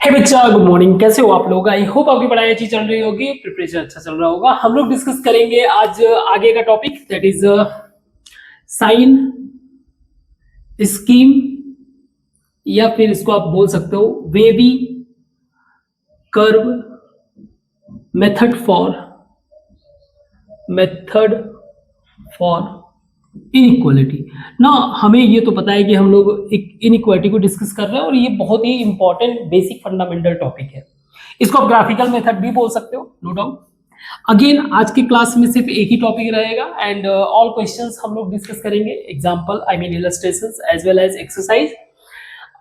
हे बच्चा, good morning. कैसे हो आप लोग? आई होप आपकी पढ़ाई अच्छी चल रही होगी, प्रिपरेशन अच्छा चल रहा होगा। हम लोग डिस्कस करेंगे आज आगे का topic, that is sine scheme, या फिर इसको आप बोल सकते हो wavy curve method for inequality ना। हमें ये तो पता है कि हम लोग एक इनइक्वालिटी को डिस्कस कर रहे हैं और ये बहुत ही इंपॉर्टेंट बेसिक फंडामेंटल टॉपिक है। इसको आप ग्राफिकल मेथड भी बोल सकते हो, नो डाउट। अगेन आज की क्लास में सिर्फ एक ही टॉपिक रहेगा एंड ऑल क्वेश्चंस हम लोग डिस्कस करेंगे, example I mean illustrations as well as exercise.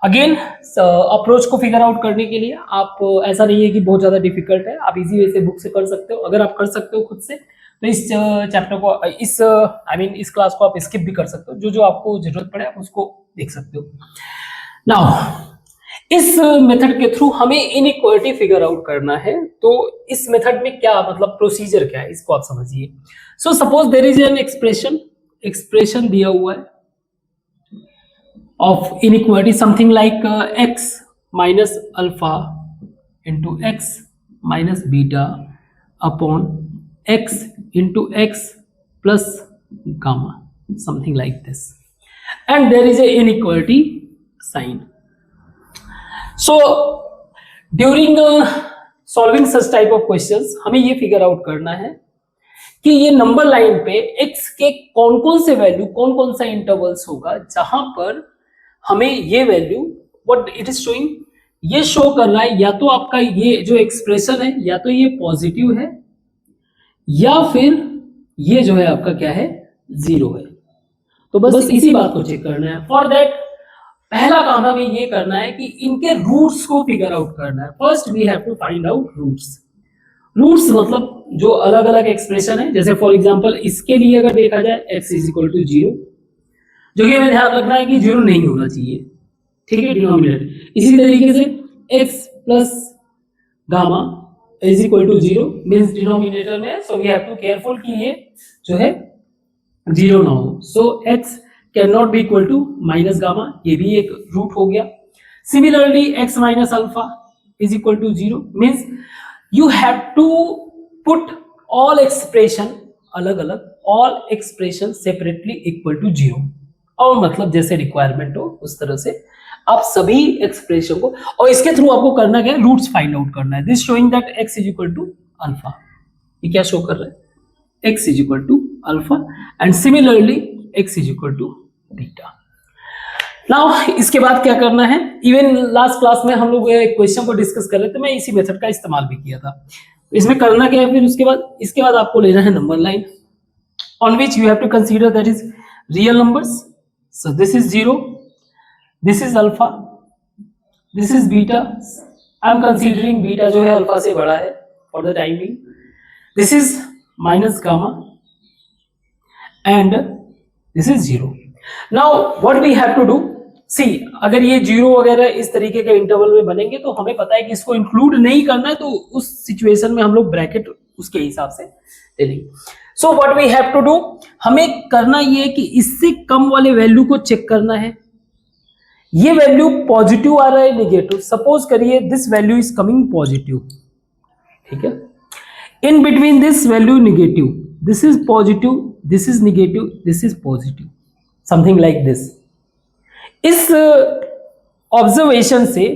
Again approach को फिगर आउट करने के लिए आप ऐसा नहीं है कि बहुत ज़्यादा डिफिकल्ट है, आप इजी वे से बुक से कर सकते हो। अगर आप कर सकते हो खुद से तो इस चैप्टर को इस क्लास को आप स्किप भी कर सकते हो, जो जो आपको जरूरत पड़े आप उसको देख सकते हो। नाउ इस मेथड के थ्रू हमें इनइक्वालिटी फिगर आउट करना है, तो इस मेथड में क्या मतलब प्रोसीजर क्या है इसको आप समझिए। So suppose there is an expression दिया हुआ है of inequality something like x minus alpha into x minus beta upon x into x plus gamma, something like this, and there is a inequality sign. So during solving such type of questions हमें ये figure out करना है कि ये number line पे x के कौन कौन से वैल्यू, कौन कौन सा इंटरवल्स होगा जहां पर हमें ये value what it is showing, ये शो कर रहा है या तो आपका ये जो एक्सप्रेशन है या तो ये पॉजिटिव है या फिर ये जो है आपका क्या है, जीरो है। तो बस इसी बात को चेक करना है। फॉर दैट पहला काम हमें ये करना है कि इनके रूट्स को फिगर आउट करना है। First we have to find out roots मतलब जो अलग अलग एक्सप्रेशन है, जैसे फॉर एग्जांपल इसके लिए अगर देखा जाए x इज इक्वल टू 0, जो कि हमें ध्यान रखना है कि 0 नहीं होना चाहिए, ठीक है, डिनोमिनेटर। इसी तरीके से x plus gamma is equal to 0 means denominator में, so we have to careful कि ये जो है 0 ना हो। So x can not be equal to minus gamma, ये भी एक रूट हो गया। Similarly x minus alpha is equal to 0 means you have to put all expression अलग अलग, all expression separately equal to 0, और मतलब जैसे रिक्वायरमेंट हो उस तरह से आप सभी एक्सप्रेशन को, और इसके थ्रू आपको करना क्या है, रूट्स फाइंड आउट करना है। This showing that x is equal to alpha, ये क्या शो कर रहा है, x is equal to alpha, and similarly x is equal to beta. Now इसके बाद क्या करना है, इवन लास्ट क्लास में हम लोग एक क्वेश्चन को डिस्कस कर रहे थे, मैं इसी मेथड का इस्तेमाल भी किया था। इसमें करना क्या है, फिर इसके बाद आपको लेना है number line on which you have to consider that is real numbers. So this is 0, this is alpha, this is beta. I am considering beta जो है अल्फा से बड़ा है for the time being. This is minus gamma and this is 0. Now what we have to do, see अगर ये 0 वगैरह इस तरीके के इंटरवल में बनेंगे तो हमें पता है कि इसको इंक्लूड नहीं करना है, तो उस सिचुएशन में हम लोग ब्रैकेट उसके हिसाब से ले लेंगे। So what we have to do, हमें करना ये है कि इससे कम वाले वैल्यू को चेक करना है। ये वैल्यू पॉजिटिव आ रहा है नेगेटिव, सपोज करिए this value is coming positive, ठीक है, in between this value negative, this is positive, this is negative, this is positive, something like this. इस ऑब्जर्वेशन से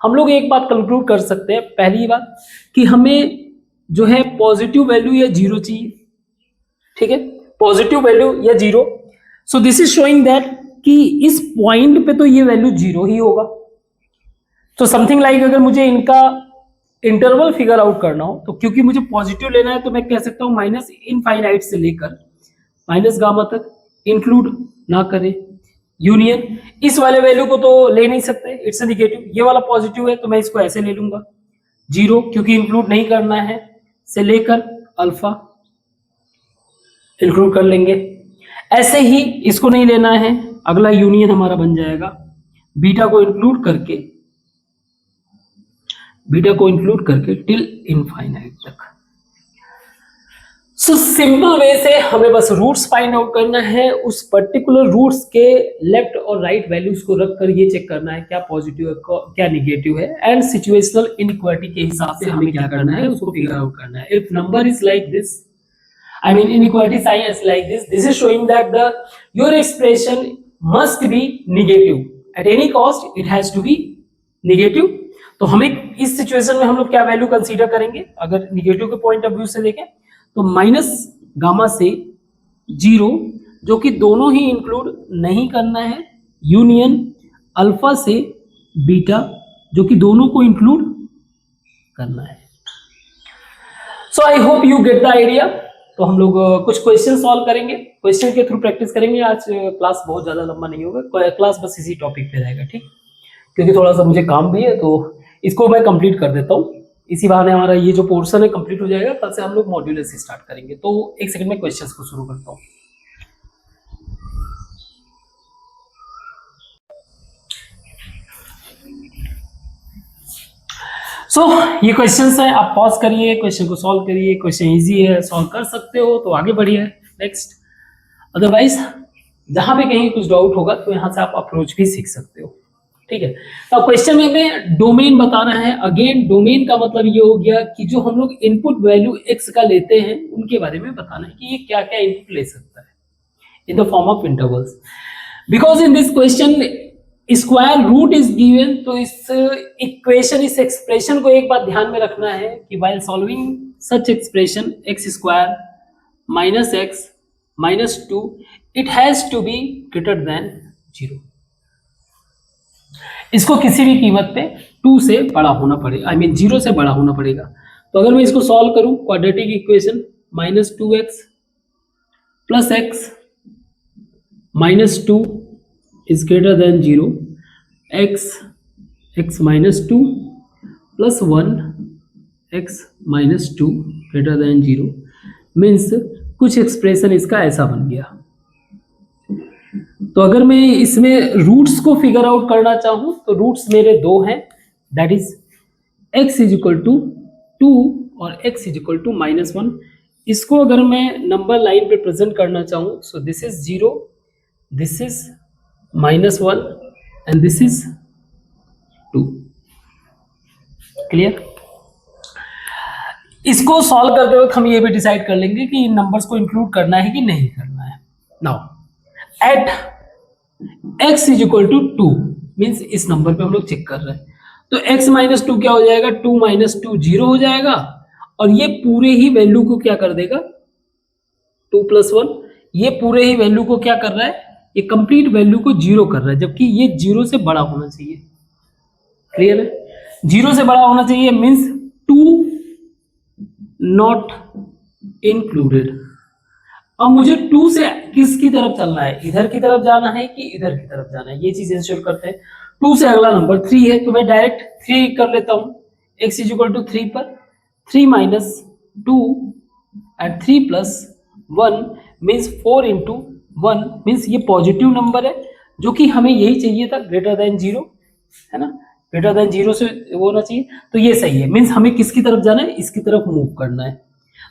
हम लोग एक बात कंक्लूड कर सकते हैं, पहली बात कि हमें जो है पॉजिटिव वैल्यू या 0 चाहिए, ठीक है, पॉजिटिव वैल्यू या 0। सो दिस इज शोइंग दैट कि इस पॉइंट पे तो ये वैल्यू 0 ही होगा। तो समथिंग लाइक अगर मुझे इनका इंटरवल फिगर आउट करना हो, तो क्योंकि मुझे पॉजिटिव लेना है तो मैं कह सकता हूं माइनस इनफाइनाइट से लेकर माइनस गामा तक, इंक्लूड ना करें यूनियन। इस वाले वैल्यू को तो ले नहीं सकते, इट्स नेगेटिव, ये वाला पॉजिटिव है तो मैं इसको ऐसे ले लूंगा 0 क्योंकि इंक्लूड नहीं करना है, से लेकर अल्फा इंक्लूड कर लेंगे। ऐसे ही इसको नहीं लेना है, अगला यूनियन हमारा बन जाएगा बीटा को इंक्लूड करके टिल इनफाइनाइट तक। सो सिंपल वे से हमें बस रूट्स फाइंड आउट करना है, उस पर्टिकुलर रूट्स के लेफ्ट और राइट वैल्यूज को रख कर ये चेक करना है क्या पॉजिटिव है क्या निगेटिव है, एंड सिचुएशनल इनइक्वालिटी के हिसाब से हमें क्या करना है उसको फिगर आउट करना है. If number is like this, I mean inequality sign is like this. This is showing that your expression must be negative. At any cost, it has to be negative. तो हमें इस situation में हम लोग क्या value consider करेंगे, अगर negative के पॉइंट ऑफ व्यू से देखें तो माइनस गामा से जीरो, जो कि दोनों ही इंक्लूड नहीं करना है, यूनियन अल्फा से बीटा, जो कि दोनों को इंक्लूड करना है. So I hope you get the idea. तो हम लोग कुछ क्वेश्चन सॉल्व करेंगे, क्वेश्चन के थ्रू प्रैक्टिस करेंगे. आज क्लास बहुत ज़्यादा लंबा नहीं होगा, क्लास बस इसी टॉपिक पे रहेगा, ठीक, क्योंकि थोड़ा सा मुझे काम भी है तो इसको मैं कंप्लीट कर देता हूँ. इसी बहाने हमारा ये जो पोर्शन है कंप्लीट हो जाएगा. कल से हम लोग मॉड्यूलर से स्टार्ट करेंगे. तो एक सेकंड में क्वेश्चंस को शुरू करता हूँ. सो ये क्वेश्चंस है, आप पॉज करिए, क्वेश्चन को सॉल्व करिए. क्वेश्चन इजी है, सॉल्व कर सकते हो तो आगे बढ़िए. नेक्स्ट, अदरवाइज जहां पे कहीं कुछ डाउट होगा तो यहाँ से आप अप्रोच भी सीख सकते हो, ठीक है. तो क्वेश्चन में हमें डोमेन बताना है. अगेन डोमेन का मतलब ये हो गया कि जो हम लोग इनपुट वैल्यू x का लेते हैं उनके बारे में बताना है कि ये क्या क्या इनपुट ले सकता है in the form of intervals. Because in this question square root is given, तो इस इक्वेशन, इस एक्सप्रेशन को एक बात ध्यान में रखना है कि while solving such expression x square minus x minus two, it has to be greater than zero. इसको किसी भी कीमत पे 2 से बड़ा होना पड़ेगा, आई मीन 0 से बड़ा होना पड़ेगा. तो अगर मैं इसको सॉल्व करूं, quadratic equation minus 2x plus x minus 2 is greater than 0, x minus 2 plus 1 x minus 2 greater than 0 means कुछ एक्सप्रेशन इसका ऐसा बन गया. तो अगर मैं इसमें रूट्स को फिगर आउट करना चाहूं तो रूट्स मेरे दो हैं, that is x is equal to 2 और x is equal to minus 1. इसको अगर मैं नंबर लाइन पे प्रेजेंट करना चाहूं, सो this is 0, this is -1 and this is 2. Clear? इसको सॉल्व करते वक्त हम ये भी डिसाइड कर लेंगे कि इन नंबर्स को इंक्लूड करना है कि नहीं करना है. Now at x is equal to 2 means इस नंबर पे हम लोग चेक कर रहे हैं, तो x माइनस 2 क्या हो जाएगा, 2 माइनस 2 0 हो जाएगा, और ये पूरे ही वैल्यू को क्या कर देगा, 2 प्लस 1, ये पूरे ही वैल्यू को क्या कर रहा है, ये कंप्लीट वैल्यू को 0 कर रहा है, जबकि ये 0 से बड़ा होना चाहिए. क्लियर है? 0 से बड़ा होना चाहिए मीन्स 2 नॉट इंक्लूडेड. अब मुझे 2 से किसकी तरफ चलना है, इधर की तरफ जाना है कि इधर की तरफ जाना है, ये चीज इंश्योर करते हैं. 2 से अगला नंबर 3 है, तो मैं डायरेक्ट 3 कर लेता हूं. x इज इक्वल टू 3 पर 3 minus 2 and 3 plus 1 means 4 into 1 means ये पॉजिटिव नंबर है, जो कि हमें यही चाहिए था, ग्रेटर देन 0, है ना, ग्रेटर देन 0 से वो होना चाहिए. तो ये सही है, मीन्स हमें किसकी तरफ जाना है, इसकी तरफ मूव करना है.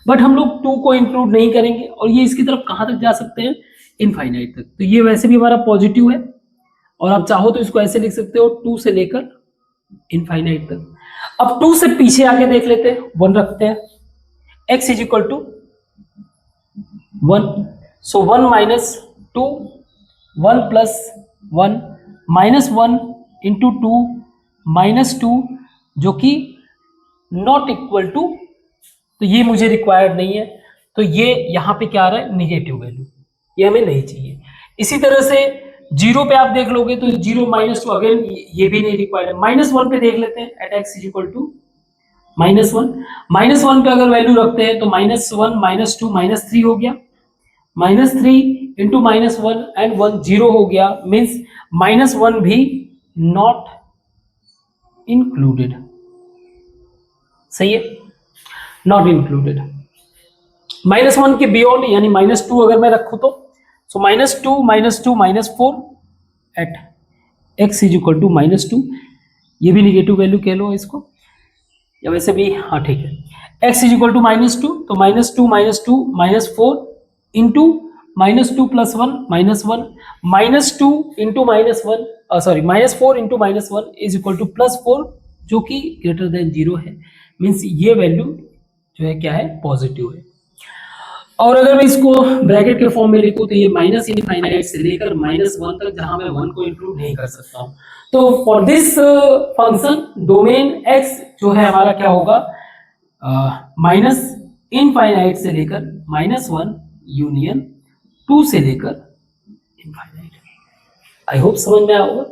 बट हम लोग 2 को इंक्लूड नहीं करेंगे, और ये इसकी तरफ कहाँ तक जा सकते हैं, इनफाइनाइट तक. तो ये वैसे भी हमारा पॉजिटिव है, और आप चाहो तो इसको ऐसे लिख सकते हो, 2 से लेकर इनफाइनाइट तक. अब 2 से पीछे आके देख लेते हैं, 1 रखते हैं. x is equal to 1, so 1 minus 2, 1 plus 1 minus 1 into 2 minus 2, जो कि नॉट इक्वल टू, तो ये मुझे रिक्वायर्ड नहीं है, तो ये यहाँ पे क्या आ रहा है, निगेटिव वैल्यू, ये हमें नहीं चाहिए. इसी तरह से 0 पे आप देख लोगे तो 0 माइनस 2, अगेन ये भी नहीं रिक्वायर्ड है. -1 पे देख लेते हैं, at x is equal to -1. -1 पे अगर वैल्यू रखते हैं तो -1 -2 -3 हो गया, -3 इंटू -1 एंड 1 0 हो गया, मीन्स -1 भी नॉट इंक्लूडेड. सही है, नॉट इंक्लूडेड. -1 के बियॉन्ड यानी -2 अगर मैं रखूं तो, so -2 -4 at x is equal to -2, ये भी निगेटिव वैल्यू कह लो इसको, या वैसे भी, हाँ ठीक है. x इज इक्वल टू -2, तो -2 -4 into -2 + 1 -1, -2 into -1 sorry -4 into -1 is equal to +4, जो कि ग्रेटर देन 0 है। मीन्स ये वैल्यू जो है क्या है, पॉजिटिव है। और अगर मैं इसको ब्रैकेट के फॉर्म में लिखूं तो ये माइनस इनफाइनाइट से लेकर -1 तक, जहां मैं 1 को इंक्लूड नहीं कर सकता हूं। तो for this function domain x जो है हमारा क्या होगा, माइनस इनफाइनाइट से लेकर -1 यूनियन 2 से लेकर इनफाइनाइट। आई होप समझ में आया होगा।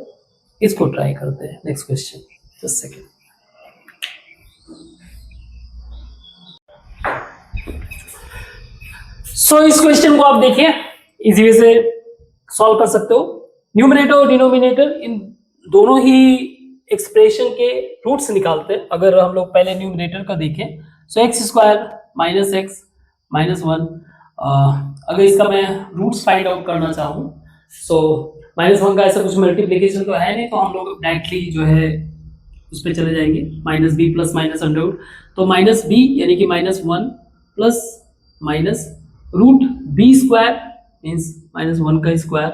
इसको ट्राई करते हैं। Next question, just second. So इस क्वेश्चन को आप देखिए, इजी वे से सॉल्व कर सकते हो। न्यूमरेटर और डिनोमिनेटर इन दोनों ही एक्सप्रेशन के रूट्स निकालते हैं। अगर हम लोग पहले न्यूमरेटर का देखें, सो x² - x -1, अगर इसका मैं रूट्स फाइंड आउट करना चाहूँ, सो -1 का ऐसा कुछ मल्टीप्लीकेशन तो है नहीं, तो हम लोग डायरेक्टली जो है उस पर चले जाएंगे, -b + -√, तो -b यानी कि -1 प्लस -√b² मीन्स -1 का square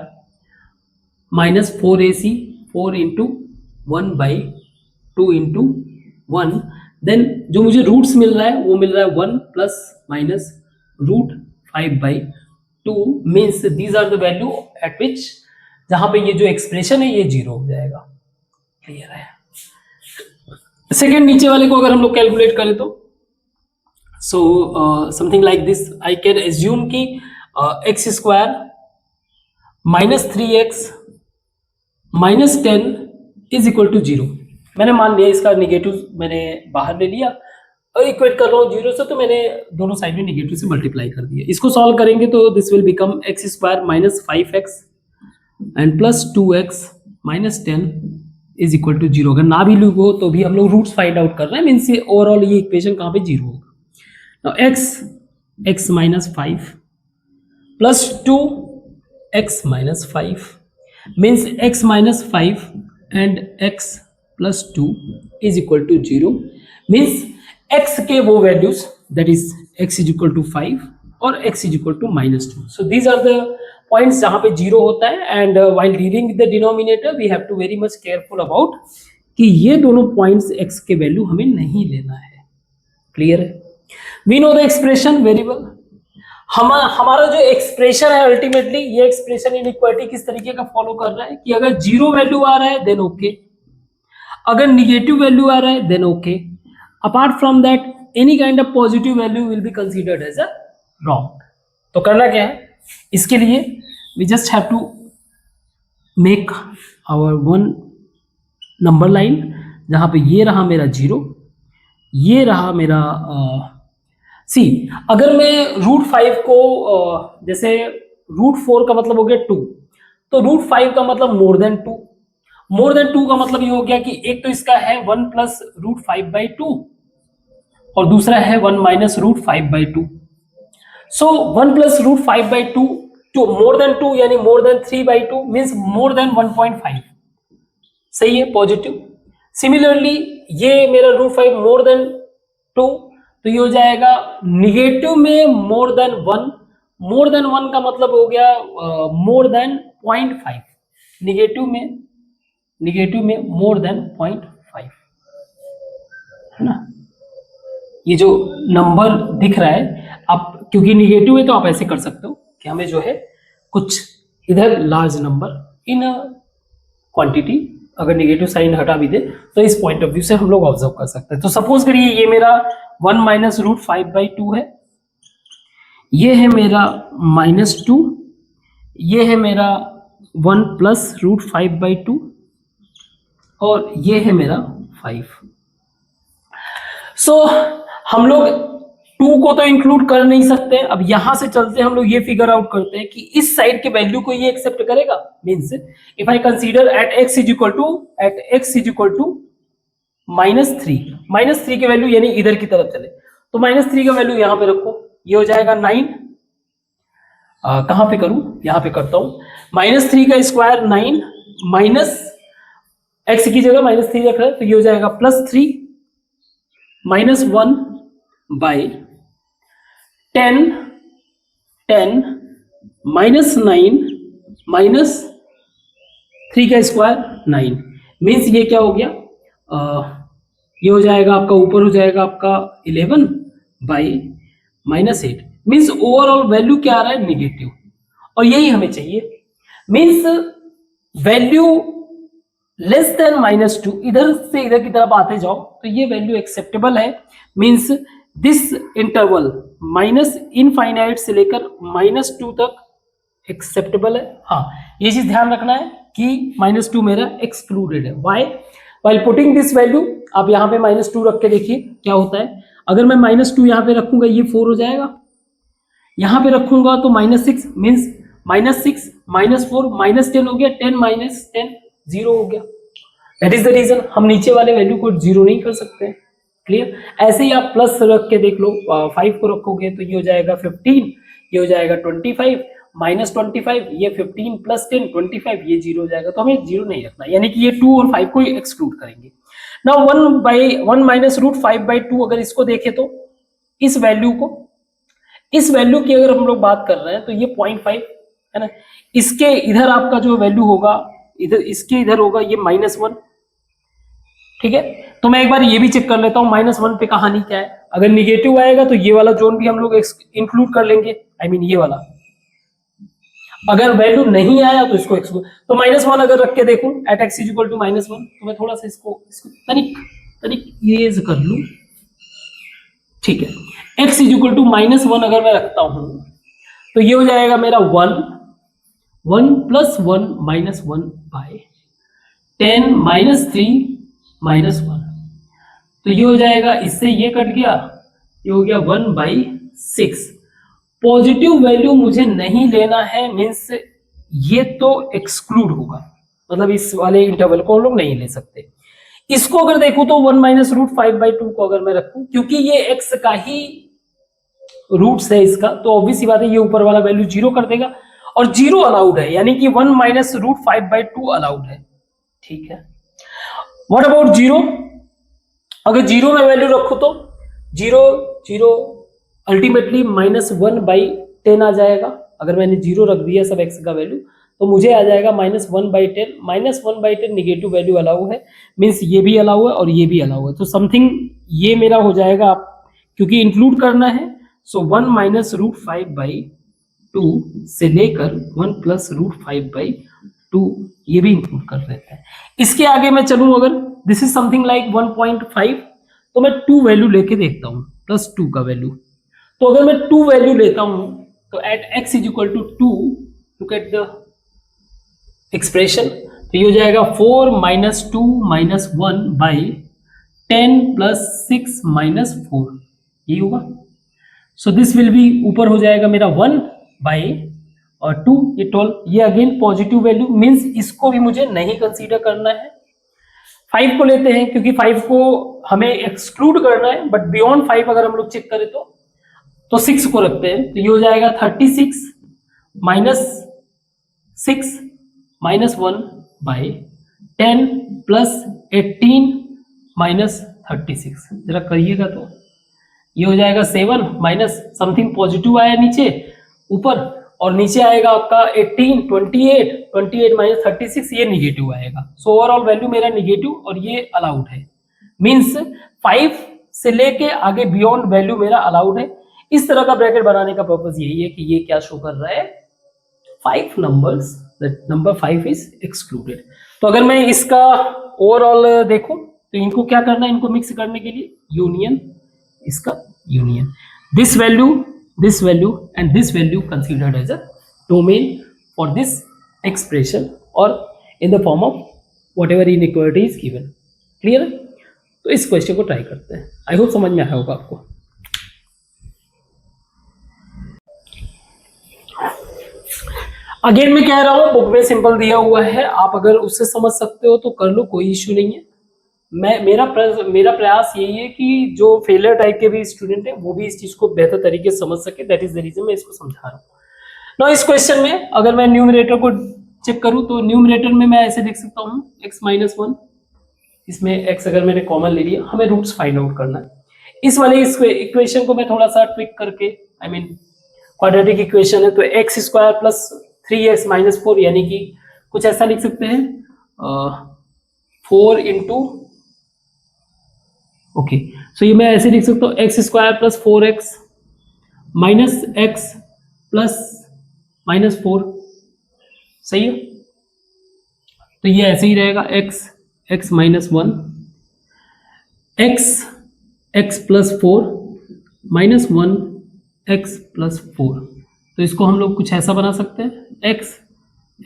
-4ac 4 into 1/2 into 1, then जो मुझे रूट्स मिल रहा है वो मिल रहा है 1 ± √5/2 means these are the value at which, जहां पे ये जो एक्सप्रेशन है ये 0 हो जाएगा। क्लियर है। सेकेंड नीचे वाले को अगर हम लोग कैलकुलेट करें तो so something like this, I can assume कि x² -3x -10 is equal to 0। मैंने मान लिया इसका निगेटिव मैंने बाहर ले लिया और इक्वेट कर रहा हूँ 0 से, तो मैंने दोनों साइड में निगेटिव से मल्टीप्लाई कर दिया। इसको सॉल्व करेंगे तो this will become x² -5x and +2x -10 is equal to 0। अगर ना भी लिखो तो भी हम लोग रूट्स फाइंड आउट कर रहे हैं, मीन्स ओवरऑल ये इक्वेशन कहाँ पे 0 होगा। Now x -5 + 2x -5 means x -5 and x + 2 is equal to 0, means x के वो values, that is x is equal to 5 और x is equal to -2. So these are the points जहाँ पे 0 होता है, and while dealing with the denominator we have to very much careful about कि ये दोनों points x के value हमें नहीं लेना है। क्लियर है। We know the expression very well। हमारा जो एक्सप्रेशन है अल्टीमेटली, ये एक्सप्रेशन इनइक्वालिटी किस तरीके का फॉलो कर रहा है कि अगर 0 वैल्यू आ रहा है देन ओके, अगर निगेटिव वैल्यू आ रहा है then okay, apart from that any kind of positive value will be considered as a wrong. तो करना क्या है, इसके लिए we just have to make our one number line, जहां पे ये रहा मेरा 0, ये रहा मेरा सी। अगर मैं √5 को जैसे √4 का मतलब हो गया 2, तो √5 का मतलब मोर देन 2, मोर देन 2 का मतलब ये हो गया कि एक तो इसका है 1 + √5/2 और दूसरा है 1 - √5/2। सो 1 + √5/2 to मोर देन 2 यानी more than 3/2 means more then 1.5। सही है, पॉजिटिव। सिमिलरली ये मेरा √5 मोर देन 2, तो ये हो जाएगा निगेटिव में मोर देन 1, मोर देन 1 का मतलब हो गया मोर देन 0.5, निगेटिव में मोर देन 0.5, है ना। ये जो नंबर दिख रहा है, आप क्योंकि निगेटिव है तो आप ऐसे कर सकते हो कि हमें जो है कुछ इधर लार्ज नंबर इन क्वांटिटी, अगर निगेटिव साइन हटा भी दे तो इस पॉइंट ऑफ व्यू से हम लोग ऑब्जर्व कर सकते हैं। तो सपोज करिए ये मेरा 1 - √5/2 है, ये है मेरा -2, ये है मेरा 1 + √5/2 और ये है मेरा 5। सो हम लोग 2 को तो इंक्लूड कर नहीं सकते। अब यहां से चलते हम लोग ये फिगर आउट करते हैं कि इस साइड के वैल्यू को ये एक्सेप्ट करेगा। Means if I consider at x is equal to -3 के वैल्यू यानी इधर की तरफ चले, तो -3 का वैल्यू यहां पे रखो, ये हो जाएगा 9। कहां पे करूं, यहां पे करता हूं। -3 का स्क्वायर 9 माइनस x की जगह -3 रख रहे हैं, तो ये हो जाएगा +3 -1 बाई 10 10 -9 माइनस 3 का स्क्वायर 9 मीन्स ये क्या हो गया, ये हो जाएगा आपका, ऊपर हो जाएगा आपका 11 बाई -8 मीन्स ओवरऑल वैल्यू क्या आ रहा है, निगेटिव। और यही हमें चाहिए, मीन्स वैल्यू लेस देन -2, इधर से इधर की तरफ आते जाओ तो ये वैल्यू एक्सेप्टेबल है। Means this interval minus infinite से लेकर -2 तक एक्सेप्टेबल है। हाँ, ये चीज ध्यान रखना है कि -2 मेरा एक्सक्लूडेड है। Why? While putting this value, आप यहाँ पे -2 रख के देखिए क्या होता है। अगर मैं -2 यहाँ पे रखूंगा ये 4 हो जाएगा, यहाँ पे रखूंगा तो -6 मीन्स -6 -4 -10 हो गया, 10 -10 0 हो गया। दैट इज द रीजन हम नीचे वाले वैल्यू को 0 नहीं कर सकते। क्लियर? ऐसे ही आप प्लस रख के देख लो, 5 को रखोगे तो ये हो जाएगा 15, ये हो जाएगा 25 -25, ये 15 + 10 25, ये 0 हो जाएगा। तो हमें 0 नहीं रखना, यानी कि ये 2 और 5 को एक्सक्लूड करेंगे। नाउ 1 - √5/2 अगर इसको देखें तो इस वैल्यू को, इस वैल्यू की अगर हम लोग बात कर रहे हैं तो ये 0.5 है ना, इसके इधर आपका जो वैल्यू होगा, इधर इसके इधर होगा ये -1। ठीक है, तो मैं एक बार ये भी चेक कर लेता हूँ -1 पे कहानी क्या है। अगर निगेटिव आएगा तो ये वाला जोन भी हम लोग इंक्लूड कर लेंगे, आई मीन ये वाला। अगर वैल्यू नहीं आया तो इसको एक्सक्लूड, तो -1 अगर रख के देखूं एट x = -1, तो मैं थोड़ा सा इसको तनिक इरेज कर लूं। ठीक है, x = -1 अगर मैं रखता हूं तो ये हो जाएगा मेरा 1 + 1 -1 बाय 10 -3 -1, तो ये हो जाएगा, इससे ये कट गया, ये हो गया 1/6। पॉजिटिव वैल्यू मुझे नहीं लेना है, मीन्स ये तो एक्सक्लूड होगा, मतलब इस वाले इंटरवल को हम लोग नहीं ले सकते। इसको अगर देखूं तो 1 - √5/2 को अगर मैं रखूं, क्योंकि ये x का ही रूट्स है इसका, तो ऑब्वियस सी बात है ये ऊपर वाला वैल्यू 0 कर देगा, और 0 अलाउड है, यानी कि 1 - √5/2 अलाउड है। ठीक है, व्हाट अबाउट 0? अगर 0 में वैल्यू रखो तो 0 अल्टीमेटली -1/10 आ जाएगा। अगर मैंने 0 रख दिया सब x का वैल्यू, तो मुझे आ जाएगा -1/10। -1/10 निगेटिव वैल्यू अलाउ है, मीन्स ये भी अलाउ है और ये भी अलाउ है, तो समथिंग ये मेरा हो जाएगा, क्योंकि इंक्लूड करना है। सो 1 - √5/2 से लेकर 1 + √5/2 ये भी इंक्लूड कर देते हैं। इसके आगे मैं चलूं, अगर दिस इज समथिंग लाइक 1.5, तो मैं 2 वैल्यू लेके देखता हूं, +2 का वैल्यू। तो अगर मैं 2 वैल्यू लेता हूं तो at x = 2, look at the expression, तो ये हो जाएगा 4 - 2 - 1 बाई 10 + 6 - 4, ये होगा। सो दिस विल बी, ऊपर हो जाएगा मेरा 1 बाई और 2, ये 12, ये अगेन पॉजिटिव वैल्यू, मीन्स इसको भी मुझे नहीं कंसीडर करना है। 5 को लेते हैं, क्योंकि 5 को हमें एक्सक्लूड करना है, बट बियॉन्ड 5 अगर हम लोग चेक करें तो 6 को रखते हैं, तो ये हो जाएगा 36 - 6 - 1 बाई 10 + 18 - 36, जरा करिएगा तो ये हो जाएगा 7 माइनस समथिंग पॉजिटिव आया नीचे ऊपर, और नीचे आएगा आपका 18 28 28 - 36, ये निगेटिव आएगा। सो ओवरऑल वैल्यू मेरा निगेटिव और ये अलाउड है, मीन्स 5 से लेके आगे बियॉन्ड वैल्यू मेरा अलाउड है। इस तरह का ब्रैकेट बनाने का पर्पज यही है कि ये क्या शो कर रहा है, 5 numbers, that number 5 is excluded. तो अगर मैं इसका ओवरऑल देखूं तो इनको क्या करना है, इनको मिक्स करने के लिए यूनियन, इसका union, this value and this value considered as a domain for this expression और in the form of whatever inequality is given. Clear है? तो इस क्वेश्चन को ट्राई करते हैं, आई होप समझ में आया होगा आपको। अगेन मैं कह रहा हूं बुक में सिंपल दिया हुआ है, आप अगर उससे समझ सकते हो तो कर लो, कोई इश्यू नहीं है। मेरा प्रयास यही है कि जो फेलियर टाइप के भी स्टूडेंट है वो भी इस चीज को बेहतर तरीके से समझ सके, दैट इज द रीजन मैं इसको समझा रहा हूँ। ना इस क्वेश्चन में अगर मैं न्यूमरेटर को चेक करूं तो न्यूमरेटर में मैं ऐसे देख सकता हूं x - 1, इसमें x अगर मैंने कॉमन ले लिया, हमें रूट्स फाइंड आउट करना है। इस वाले इक्वेशन को मैं थोड़ा सा ट्विक करके, आई मीन क्वाड्रेटिक इक्वेशन है, तो x square plus 3x minus 4, यानी कि कुछ ऐसा लिख सकते हैं 4 इंटू, ओके, सो ये मैं ऐसे लिख सकता हूँ x square plus 4x minus x plus minus 4, सही है। तो ये ऐसे ही रहेगा x minus 1 x plus 4 minus 1 x plus 4। तो इसको हम लोग कुछ ऐसा बना सकते हैं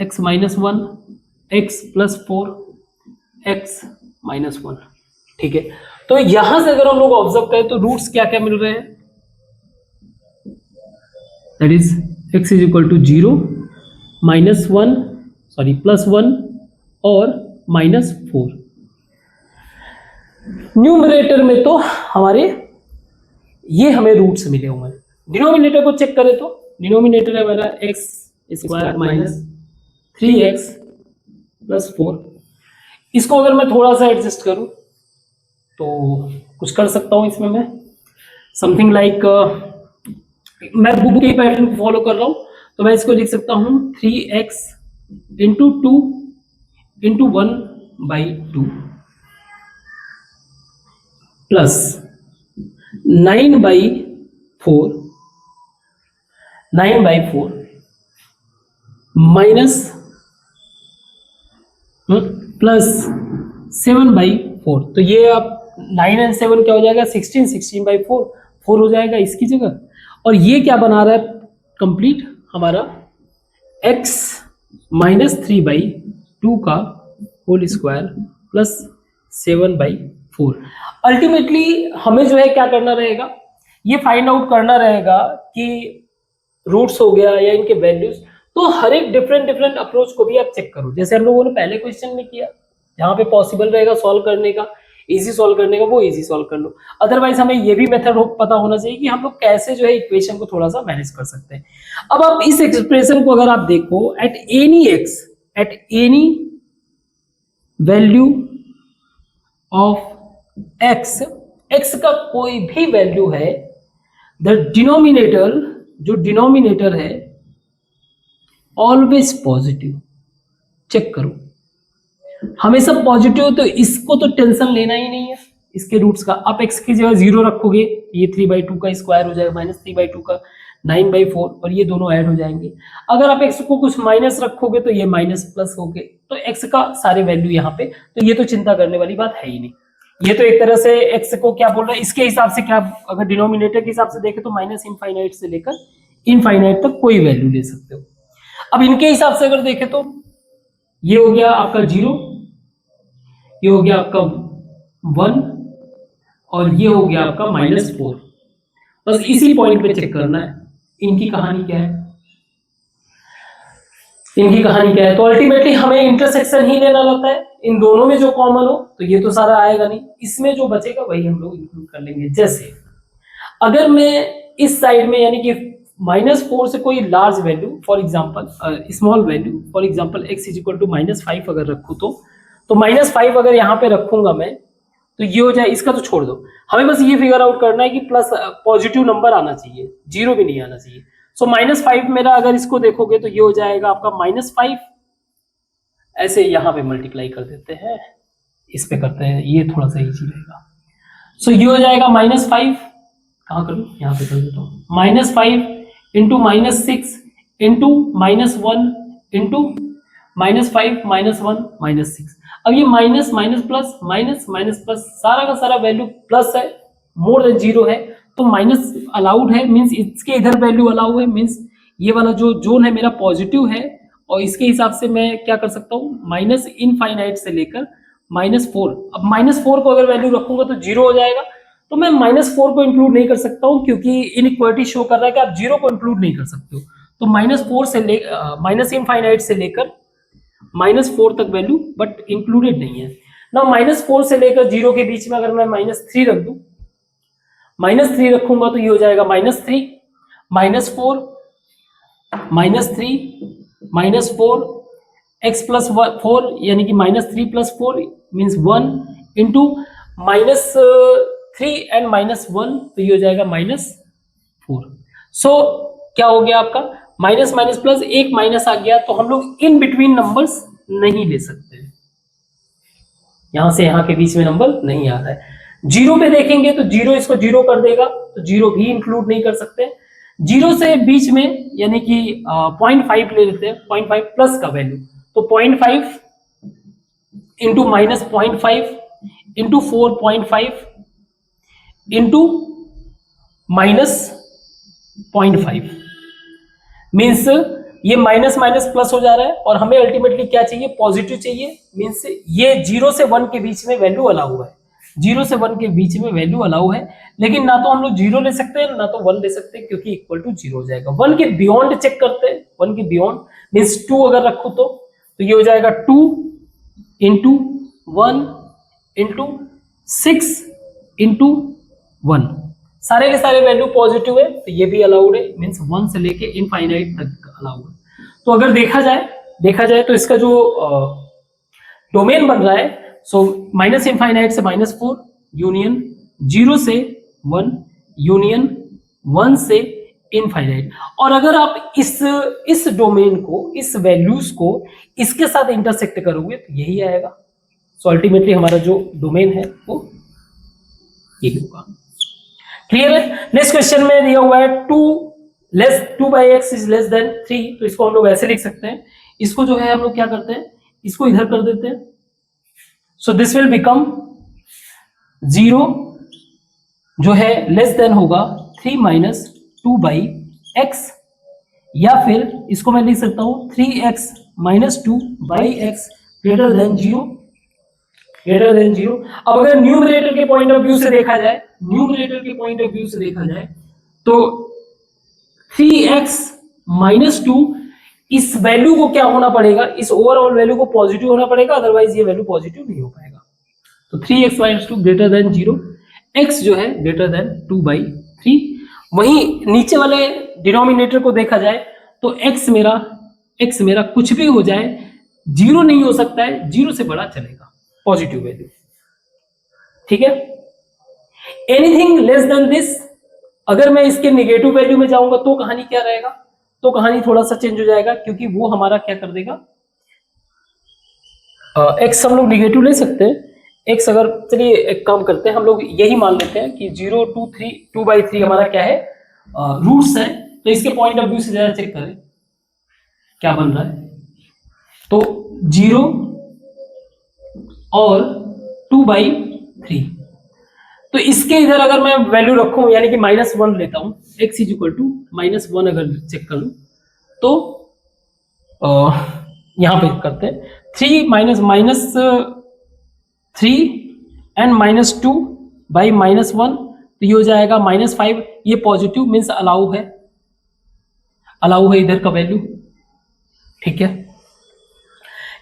x minus 1 x plus 4 x minus 1, ठीक है। तो यहां से अगर हम लोग ऑब्जर्व करें तो रूट्स क्या क्या मिल रहे हैं, that is x is equal to 0 minus 1 sorry plus 1 और माइनस 4। न्यूमरेटर में तो हमारे ये हमें रूट्स मिले हुए हैं। डिनोमिनेटर को चेक करें तो डिनोमिनेटर है हमारा x square minus 3x plus 4। इसको अगर मैं थोड़ा सा एडजस्ट करूं तो कुछ कर सकता हूं इसमें मैं, समथिंग लाइक मैं बुक के पैटर्न को फॉलो कर रहा हूं, तो मैं इसको लिख सकता हूं 3x into 2 into 1/2 plus 9/4 minus plus 7/4। तो ये अब 9 एंड 7 क्या हो जाएगा 16/4 4 हो जाएगा इसकी जगह। और ये क्या बना रहा है कंप्लीट हमारा x माइनस 3/2 का होल स्क्वायर प्लस 7/4। अल्टीमेटली हमें जो है क्या करना रहेगा, ये फाइंड आउट करना रहेगा कि रूट्स हो गया या इनके वैल्यूज। तो हर एक डिफरेंट अप्रोच को भी आप चेक करो, जैसे हम लोगों ने पहले क्वेश्चन में किया, जहां पे पॉसिबल रहेगा सॉल्व करने का, इजी सॉल्व करने का, वो इजी सॉल्व कर लो। अदरवाइज हमें ये भी मेथड पता होना चाहिए कि हम लोग कैसे जो है इक्वेशन को थोड़ा सा मैनेज कर सकते हैं। अब आप इस एक्सप्रेशन को अगर आप देखो at any x at any value of x का कोई भी वैल्यू है, द डिनोमिनेटर जो डिनोमिनेटर है ऑलवेज पॉजिटिव। चेक करो हमेशा पॉजिटिव, तो इसको तो टेंशन लेना ही नहीं है इसके रूट्स का। आप x की जगह 0 रखोगे, ये 3/2 का स्क्वायर हो जाएगा माइनस 3/2 का 9/4, और ये दोनों ऐड हो जाएंगे। अगर आप x को कुछ माइनस रखोगे तो ये माइनस प्लस हो गए, तो x का सारे वैल्यू यहाँ पे, तो ये तो चिंता करने वाली बात है ही नहीं। ये तो एक तरह से x को क्या बोल रहा है, इसके हिसाब से क्या, अगर डिनोमिनेटर के हिसाब से देखें तो माइनस इनफाइनाइट से लेकर इनफाइनाइट तक कोई वैल्यू ले सकते हो। अब इनके हिसाब से अगर देखें तो ये हो गया आपका 0, ये हो गया आपका 1 और ये हो गया आपका -4। बस इसी पॉइंट पे चेक करना है इनकी कहानी क्या है, इनकी कहानी क्या है। तो अल्टीमेटली हमें इंटरसेक्शन ही लेना रहता है, इन दोनों में जो कॉमन हो तो ये तो सारा आएगा नहीं, इसमें जो बचेगा वही हम लोग इंक्लूड कर लेंगे। जैसे अगर मैं इस साइड में यानी कि -4 से कोई large value, for example small value, for example x is equal to -5 अगर रखूं तो -5 अगर यहाँ पे रखूंगा मैं, तो ये हो जाए, इसका तो छोड़ दो, हमें बस ये फिगर आउट करना है कि प्लस पॉजिटिव नंबर आना चाहिए, 0 भी नहीं आना चाहिए। सो -5 मेरा अगर इसको देखोगे तो ये हो जाएगा आपका -5, ऐसे यहाँ पे मल्टीप्लाई कर देते हैं, इस पे करते हैं, ये थोड़ा सा इजी रहेगा। सो ये हो जाएगा -5, कहाँ करूँ, यहाँ पे कर देता हूँ, -5 इंटू -6 इंटू -1 इंटू -5 -1 -6। अब ये minus minus plus minus minus plus, सारा का सारा वैल्यू प्लस है, मोर देन 0 है, तो माइनस अलाउड है, मींस इसके इधर वैल्यू अलाउ है, मींस ये वाला जो जोन है मेरा पॉजिटिव है, और इसके हिसाब से मैं क्या कर सकता हूँ, माइनस इनफाइनाइट से लेकर -4। अब -4 को अगर वैल्यू रखूंगा तो 0 हो जाएगा, तो मैं -4 को इंक्लूड नहीं कर सकता हूँ क्योंकि इनइक्वालिटी शो कर रहा है कि आप 0 को इंक्लूड नहीं कर सकते हो। तो -4 से माइनस इनफाइनाइट से लेकर -4 तक वैल्यू बट इंक्लूडेड नहीं है ना। -4 से लेकर 0 के बीच में अगर मैं -3 रख दूं, -3 रखूंगा तो ये हो जाएगा -3 -4 -3 x प्लस 4 यानी कि -3 प्लस 4 मीन्स 1 इंटू 3 एंड -1 तो ये हो जाएगा -4। सो क्या हो गया आपका, माइनस माइनस प्लस, एक माइनस आ गया तो हम लोग इन बिटवीन नंबर्स नहीं ले सकते, यहां से यहां के बीच में नंबर नहीं आ रहा है। जीरो पे देखेंगे तो जीरो इसको जीरो कर देगा, तो जीरो भी इंक्लूड नहीं कर सकते। जीरो से बीच में यानी कि 0.5 ले लेते हैं, 0.5 प्लस का वैल्यू, तो 0.5 into minus 0.5 into 4.5 into minus 0.5 means ये माइनस माइनस प्लस हो जा रहा है और हमें अल्टीमेटली क्या चाहिए, पॉजिटिव चाहिए। मीन्स ये 0 से 1 के बीच में वैल्यू अलाउ है, 0 से 1 के बीच में वैल्यू अलाउ है, लेकिन ना तो हम लोग 0 ले सकते हैं ना तो 1 ले सकते हैं, क्योंकि इक्वल टू 0 हो जाएगा। 1 के बियॉन्ड चेक करते हैं, 1 के बियॉन्ड मीन्स 2 अगर रखो तो ये हो जाएगा 2 इंटू 1 इंटू 6 इंटू 1, सारे के सारे वैल्यू पॉजिटिव है तो ये भी अलाउड है, मीन्स 1 से लेके इनफाइनाइट तक अलाउड है। तो अगर देखा जाए तो इसका जो डोमेन बन रहा है, सो माइनस इनफाइनाइट से -4 यूनियन 0 से 1 यूनियन 1 से इनफाइनाइट। और अगर आप इस डोमेन को, इस वैल्यूज को इसके साथ इंटरसेक्ट करोगे तो यही आएगा। सो अल्टीमेटली हमारा जो डोमेन है वो यही होगा। क्लियर है। नेक्स्ट क्वेश्चन में दिया हुआ है 2 by x is less then 3, तो इसको हम लोग ऐसे लिख सकते हैं। इसको जो है हम लोग क्या करते हैं, इसको इधर कर देते हैं। सो दिस विल बिकम 0 जो है लेस देन होगा 3 माइनस 2 बाई एक्स, या फिर इसको मैं लिख सकता हूं 3x minus 2 by x greater than 0, greater than 0। अब अगर न्यूमरेटर के पॉइंट ऑफ व्यू से देखा जाए, न्यूमरेटर के पॉइंट ऑफ व्यू से देखा जाए तो 3x माइनस 2, इस वैल्यू को क्या होना पड़ेगा, इस ओवरऑल वैल्यू को पॉजिटिव होना पड़ेगा, अदरवाइज ये वैल्यू पॉजिटिव नहीं हो पाएगा। तो 3x minus 2 greater than 0, x जो है ग्रेटर देन 2 बाई 3। वहीं नीचे वाले डिनोमिनेटर को देखा जाए तो x मेरा कुछ भी हो जाए 0 नहीं हो सकता है, 0 से बड़ा चलेगा, पॉजिटिव वैल्यू, ठीक है। एनीथिंग लेस देन दिस, अगर मैं इसके नेगेटिव वैल्यू में जाऊंगा तो कहानी क्या रहेगा, तो कहानी थोड़ा सा चेंज हो जाएगा, क्योंकि वो हमारा क्या कर देगा, x हम लोग नेगेटिव ले सकते हैं। x अगर, चलिए एक काम करते हैं, हम लोग यही मान लेते हैं कि 0 2 3 2 बाई 3 हमारा क्या है, रूट्स है। तो इसके पॉइंट ऑफ व्यू से जरा चेक करें क्या बन रहा है। तो 0 और 2 बाई 3, तो इसके इधर अगर मैं वैल्यू रखूं यानी कि -1 लेता हूं, x इज इक्वल टू -1 अगर चेक कर लूं तो यहां पे करते हैं 3 माइनस 3 एंड -2 बाई -1, तो ये हो जाएगा -5। ये पॉजिटिव मीन्स अलाउ है इधर का वैल्यू, ठीक है।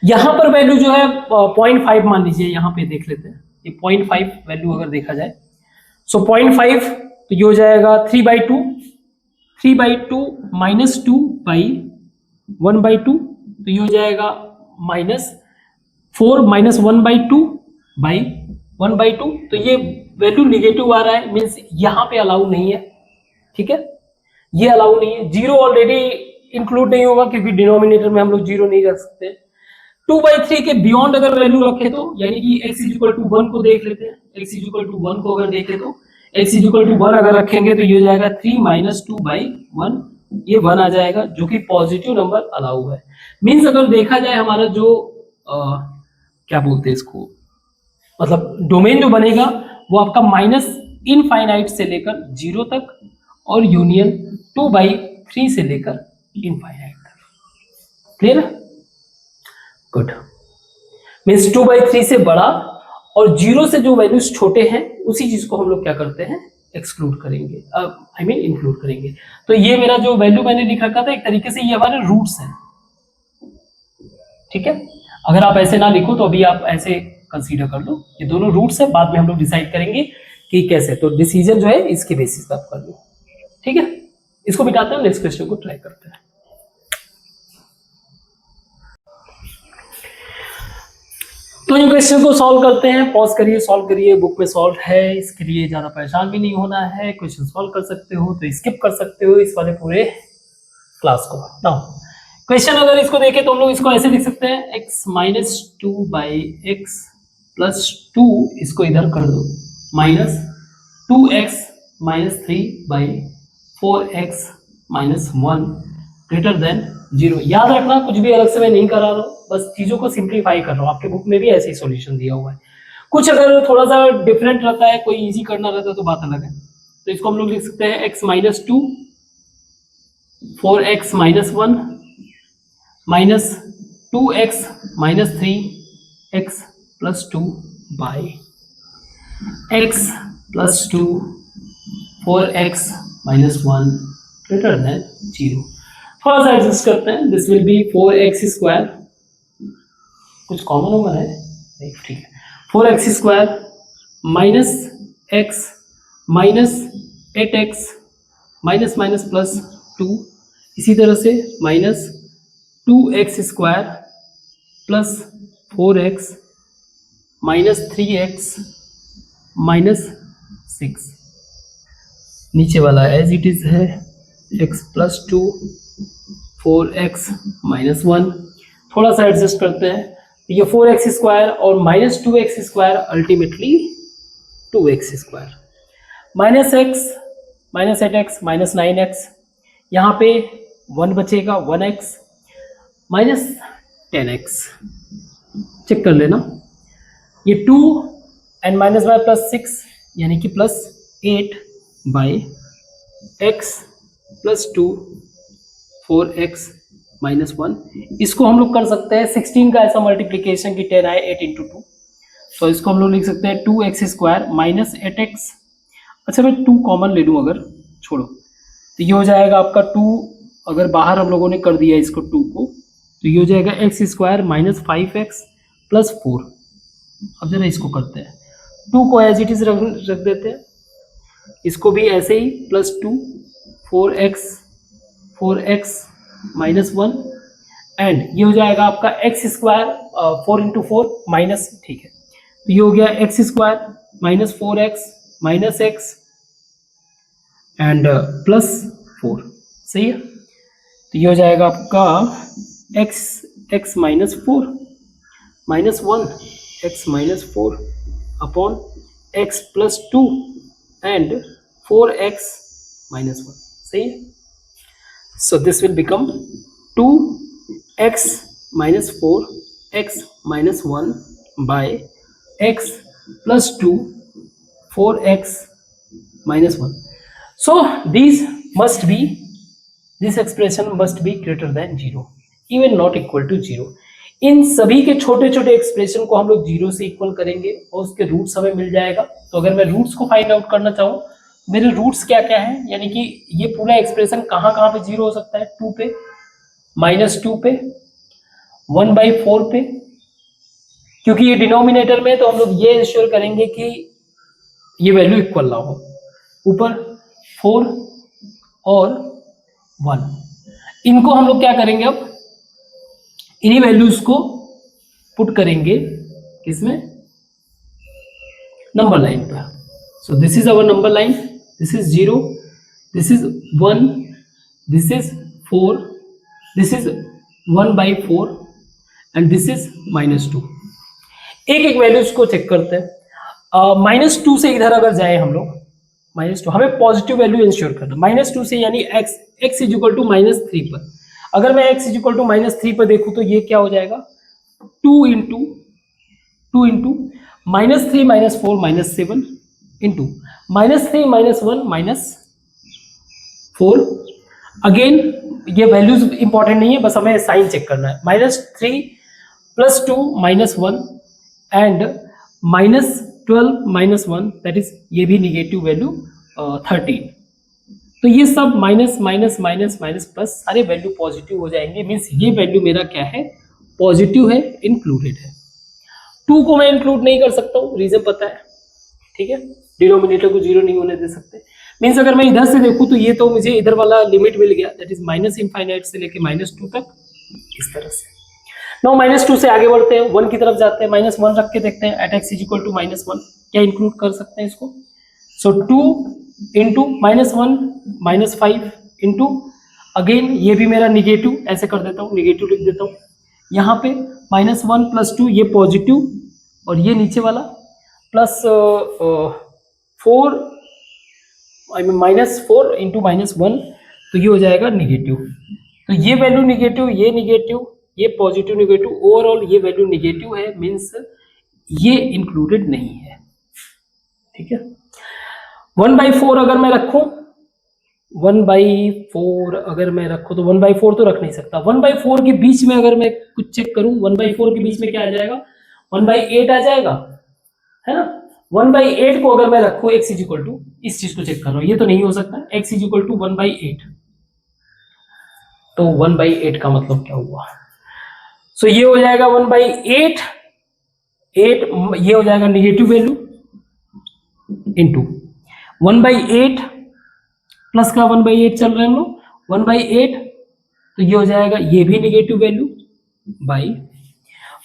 यहां पर वैल्यू जो है 0.5 मान लीजिए, यहां पे देख लेते हैं ये 0.5 वैल्यू अगर देखा जाए, सो 0.5 तो ये हो जाएगा 3/2 माइनस 2 बाई 1/2, तो ये हो जाएगा -4 माइनस 1/2 बाई 1/2, तो ये वैल्यू निगेटिव आ रहा है, मीन्स यहां पे अलाउ नहीं है, ठीक है, ये अलाउ नहीं है। 0 ऑलरेडी इंक्लूड नहीं होगा क्योंकि डिनोमिनेटर में हम लोग 0 नहीं रख सकते। 2/3 के बियॉन्ड अगर वैल्यू रखे तो, यानी कि x इज इक्वल टू 1 को देख लेते हैं, x इज इक्वल टू 1 को अगर देखें तो x इज इक्वल टू 1 अगर रखेंगे तो ये हो जाएगा 3 माइनस 2 बाई 1, ये 1 आ जाएगा जो कि पॉजिटिव नंबर अलाउ है। मीन्स अगर देखा जाए हमारा जो क्या बोलते हैं इसको, मतलब डोमेन जो बनेगा वो आपका माइनस इनफाइनाइट से लेकर 0 तक और यूनियन 2/3 से लेकर इनफाइनाइट तक। क्लियर है? गुड। मीन्स 2/3 से बड़ा और 0 से जो वैल्यूज छोटे हैं उसी चीज को हम लोग क्या करते हैं, एक्सक्लूड करेंगे, आई मीन इंक्लूड करेंगे। तो ये मेरा जो वैल्यू मैंने लिख रखा था एक तरीके से ये हमारे रूट्स हैं, ठीक है। अगर आप ऐसे ना लिखो तो अभी आप ऐसे कंसीडर कर लो, ये दोनों रूट्स है, बाद में हम लोग डिसाइड करेंगे कि कैसे, तो डिसीजन जो है इसके बेसिस पे आप कर लो, ठीक है। इसको मिटाते हैं, नेक्स्ट क्वेश्चन को ट्राई करते हैं। तो इन क्वेश्चन को सॉल्व करते हैं, पॉज करिए, सॉल्व करिए, बुक में सॉल्व है, इसके लिए ज़्यादा परेशान भी नहीं होना है, क्वेश्चन सॉल्व कर सकते हो तो स्किप कर सकते हो इस वाले पूरे क्लास को। नाउ क्वेश्चन अगर इसको देखें तो हम लोग इसको ऐसे लिख सकते हैं x माइनस 2/x प्लस 2, इसको इधर कर दो, minus 2x minus 3/4x minus 1 greater than 0। याद रखना कुछ भी अलग से मैं नहीं करा रहा हूँ, बस चीजों को सिंप्लीफाई कर रहा हूँ। आपके बुक में भी ऐसे ही सॉल्यूशन दिया हुआ है। कुछ अगर थोड़ा सा डिफरेंट रहता है, कोई इजी करना रहता है तो बात अलग है। तो इसको हम लोग लिख सकते हैं x minus 2 4x minus 1 minus 2x minus 3x plus 2 by x plus 2 4x minus 1 greater than 0। थोड़ा सा एडजस्ट करते हैं, this will B 4x square, कुछ कॉमन होगा है नहीं, ठीक है, 4x square minus x minus 8x minus minus plus 2, इसी तरह से minus 2x square plus 4x minus 3x minus 6, नीचे वाला एज इट इज है x प्लस 2 4x माइनस 1। थोड़ा सा एडजस्ट करते हैं, ये 4x स्क्वायर और minus 2x square ultimately 2x square, minus x minus 8x minus 9x, यहाँ पे 1 बचेगा 1x माइनस 10x, चेक कर लेना, ये 2 एंड माइनस बाय प्लस 6 यानी कि plus 8 by x plus 2 4x minus 1। इसको हम लोग कर सकते हैं 16 का ऐसा मल्टीप्लीकेशन की 10 आए 8 इंटू 2, तो इसको हम लोग लिख सकते हैं 2x स्क्वायर माइनस 8x। अच्छा मैं 2 कॉमन ले लूँ अगर, छोड़ो, तो ये हो जाएगा आपका 2, अगर बाहर हम लोगों ने कर दिया इसको 2 को, तो ये हो जाएगा x square minus 5x plus 4। अब जरा इसको करते हैं, 2 को एज इट इज रख देते हैं, इसको भी ऐसे ही प्लस 2 4x माइनस 1 एंड ये हो जाएगा आपका x स्क्वायर 4 इंटू 4 माइनस, ठीक है, तो ये हो गया x square minus 4x minus x and plus 4, सही है। तो ये हो जाएगा आपका x minus 4 minus 1 x minus 4 upon x plus 2 and 4x minus 1, सही है। So this will become 2x minus 4x minus 1 by x plus 2 4x minus 1. So this expression must be greater than 0, even not equal to 0. इन सभी के छोटे छोटे expression को हम लोग 0 से इक्वल करेंगे और उसके रूट्स हमें मिल जाएगा। तो अगर मैं रूट्स को फाइंड आउट करना चाहूँ, मेरे रूट्स क्या क्या है, यानी कि ये पूरा एक्सप्रेशन कहाँ कहाँ पे 0 हो सकता है, 2 पे, माइनस 2 पे, 1/4 पे, क्योंकि ये डिनोमिनेटर में, तो हम लोग ये इंश्योर करेंगे कि ये वैल्यू इक्वल ना हो, ऊपर 4 और 1, इनको हम लोग क्या करेंगे, अब इन्हीं वैल्यूज को पुट करेंगे किसमें, नंबर लाइन पर। सो this is our number line, this is 0, this is 1, this is 4, this is 1/4 and this is minus 2। एक एक वैल्यूज को चेक करते हैं। माइनस 2 से इधर अगर जाए हम लोग, माइनस 2, हमें पॉजिटिव वैल्यू इंश्योर करना, माइनस 2 से यानी x is equal to minus 3 पर, अगर मैं x is equal to minus 3 पर देखूं तो ये क्या हो जाएगा, 2 into minus 3 minus 4 minus 7 into minus 3 minus 1 minus 4। Again ये वैल्यूज इंपॉर्टेंट नहीं है, बस हमें साइन चेक करना है, minus 3 plus 2 minus 1 and minus 12 minus 1, that is ये भी निगेटिव वैल्यू 13। तो ये सब minus minus minus minus plus सारे वैल्यू पॉजिटिव हो जाएंगे, मीन्स ये वैल्यू मेरा क्या है, पॉजिटिव है, इंक्लूडेड है। 2 को मैं इंक्लूड नहीं कर सकता हूँ, रीजन पता है, ठीक है, डिनोमिनेटर को 0 नहीं होने दे सकते। मीन्स अगर मैं इधर से देखूं तो ये तो मुझे इधर वाला लिमिट मिल गया, दैट इज माइनस इनफाइनाइट से लेके माइनस 2 तक, इस तरह से। नाउ -2 से आगे बढ़ते हैं, 1 की तरफ जाते हैं, -1 रख के देखते हैं at x is equal to -1 क्या इंक्लूड कर सकते हैं इसको। सो 2 इंटू -1 -5 इंटू अगेन ये भी मेरा निगेटिव, ऐसे कर देता हूँ, निगेटिव लिख देता हूँ यहाँ पे, -1 + 2 ये पॉजिटिव और ये नीचे वाला प्लस 4 -4 इंटू -1 तो ये हो जाएगा निगेटिव। तो ये वैल्यू निगेटिव, ये पॉजिटिव निगेटिव, ओवरऑल ये वैल्यू निगेटिव है, मीन्स ये इंक्लूडेड नहीं है। ठीक है, 1/4 अगर मैं रखूं, 1/4 अगर मैं रखूं तो 1/4 तो रख नहीं सकता। 1/4 के बीच में अगर मैं कुछ चेक करूं, 1/4 के बीच में क्या आ जाएगा, 1/8 आ जाएगा, है ना। 1/8 को अगर मैं रखूं x इज इक्वल टू, इस चीज को चेक कर रहा हूं, ये तो नहीं हो सकता, x इज इक्वल टू 1/8, तो 1/8 का मतलब क्या हुआ। सो ये हो जाएगा 1/8, ये हो जाएगा निगेटिव वैल्यू इंटू 1/8 प्लस का 1/8 चल रहे हैं हम लोग, 1/8 तो ये हो जाएगा ये भी निगेटिव वैल्यू बाई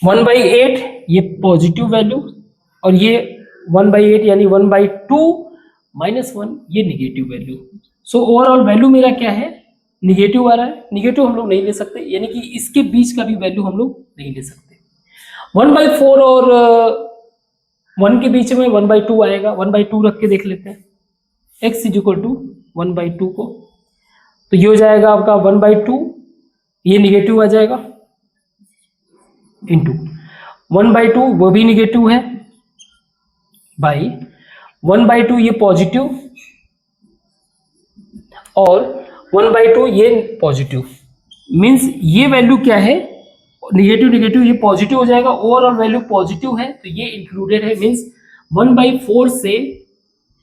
1/8 ये पॉजिटिव वैल्यू और ये 1/8 यानी 1/2 -1 ये negative value. So overall value मेरा क्या है, निगेटिव आ रहा है। निगेटिव हम लोग नहीं ले सकते, यानी कि इसके बीच का भी वैल्यू हम लोग नहीं ले सकते। 1/4 और 1 के बीच में 1/2 आएगा, 1/2 रख के देख लेते हैं, x इज इक्वल टू 1/2 को, तो ये हो जाएगा आपका 1/2, ये निगेटिव आ जाएगा इंटू 1/2 वो भी निगेटिव है बाई 1/2 ये पॉजिटिव और 1/2 ये पॉजिटिव, मींस ये वैल्यू क्या है, निगेटिव ये पॉजिटिव हो जाएगा, ओवरऑल वैल्यू पॉजिटिव है तो ये इंक्लूडेड है, मींस 1/4 से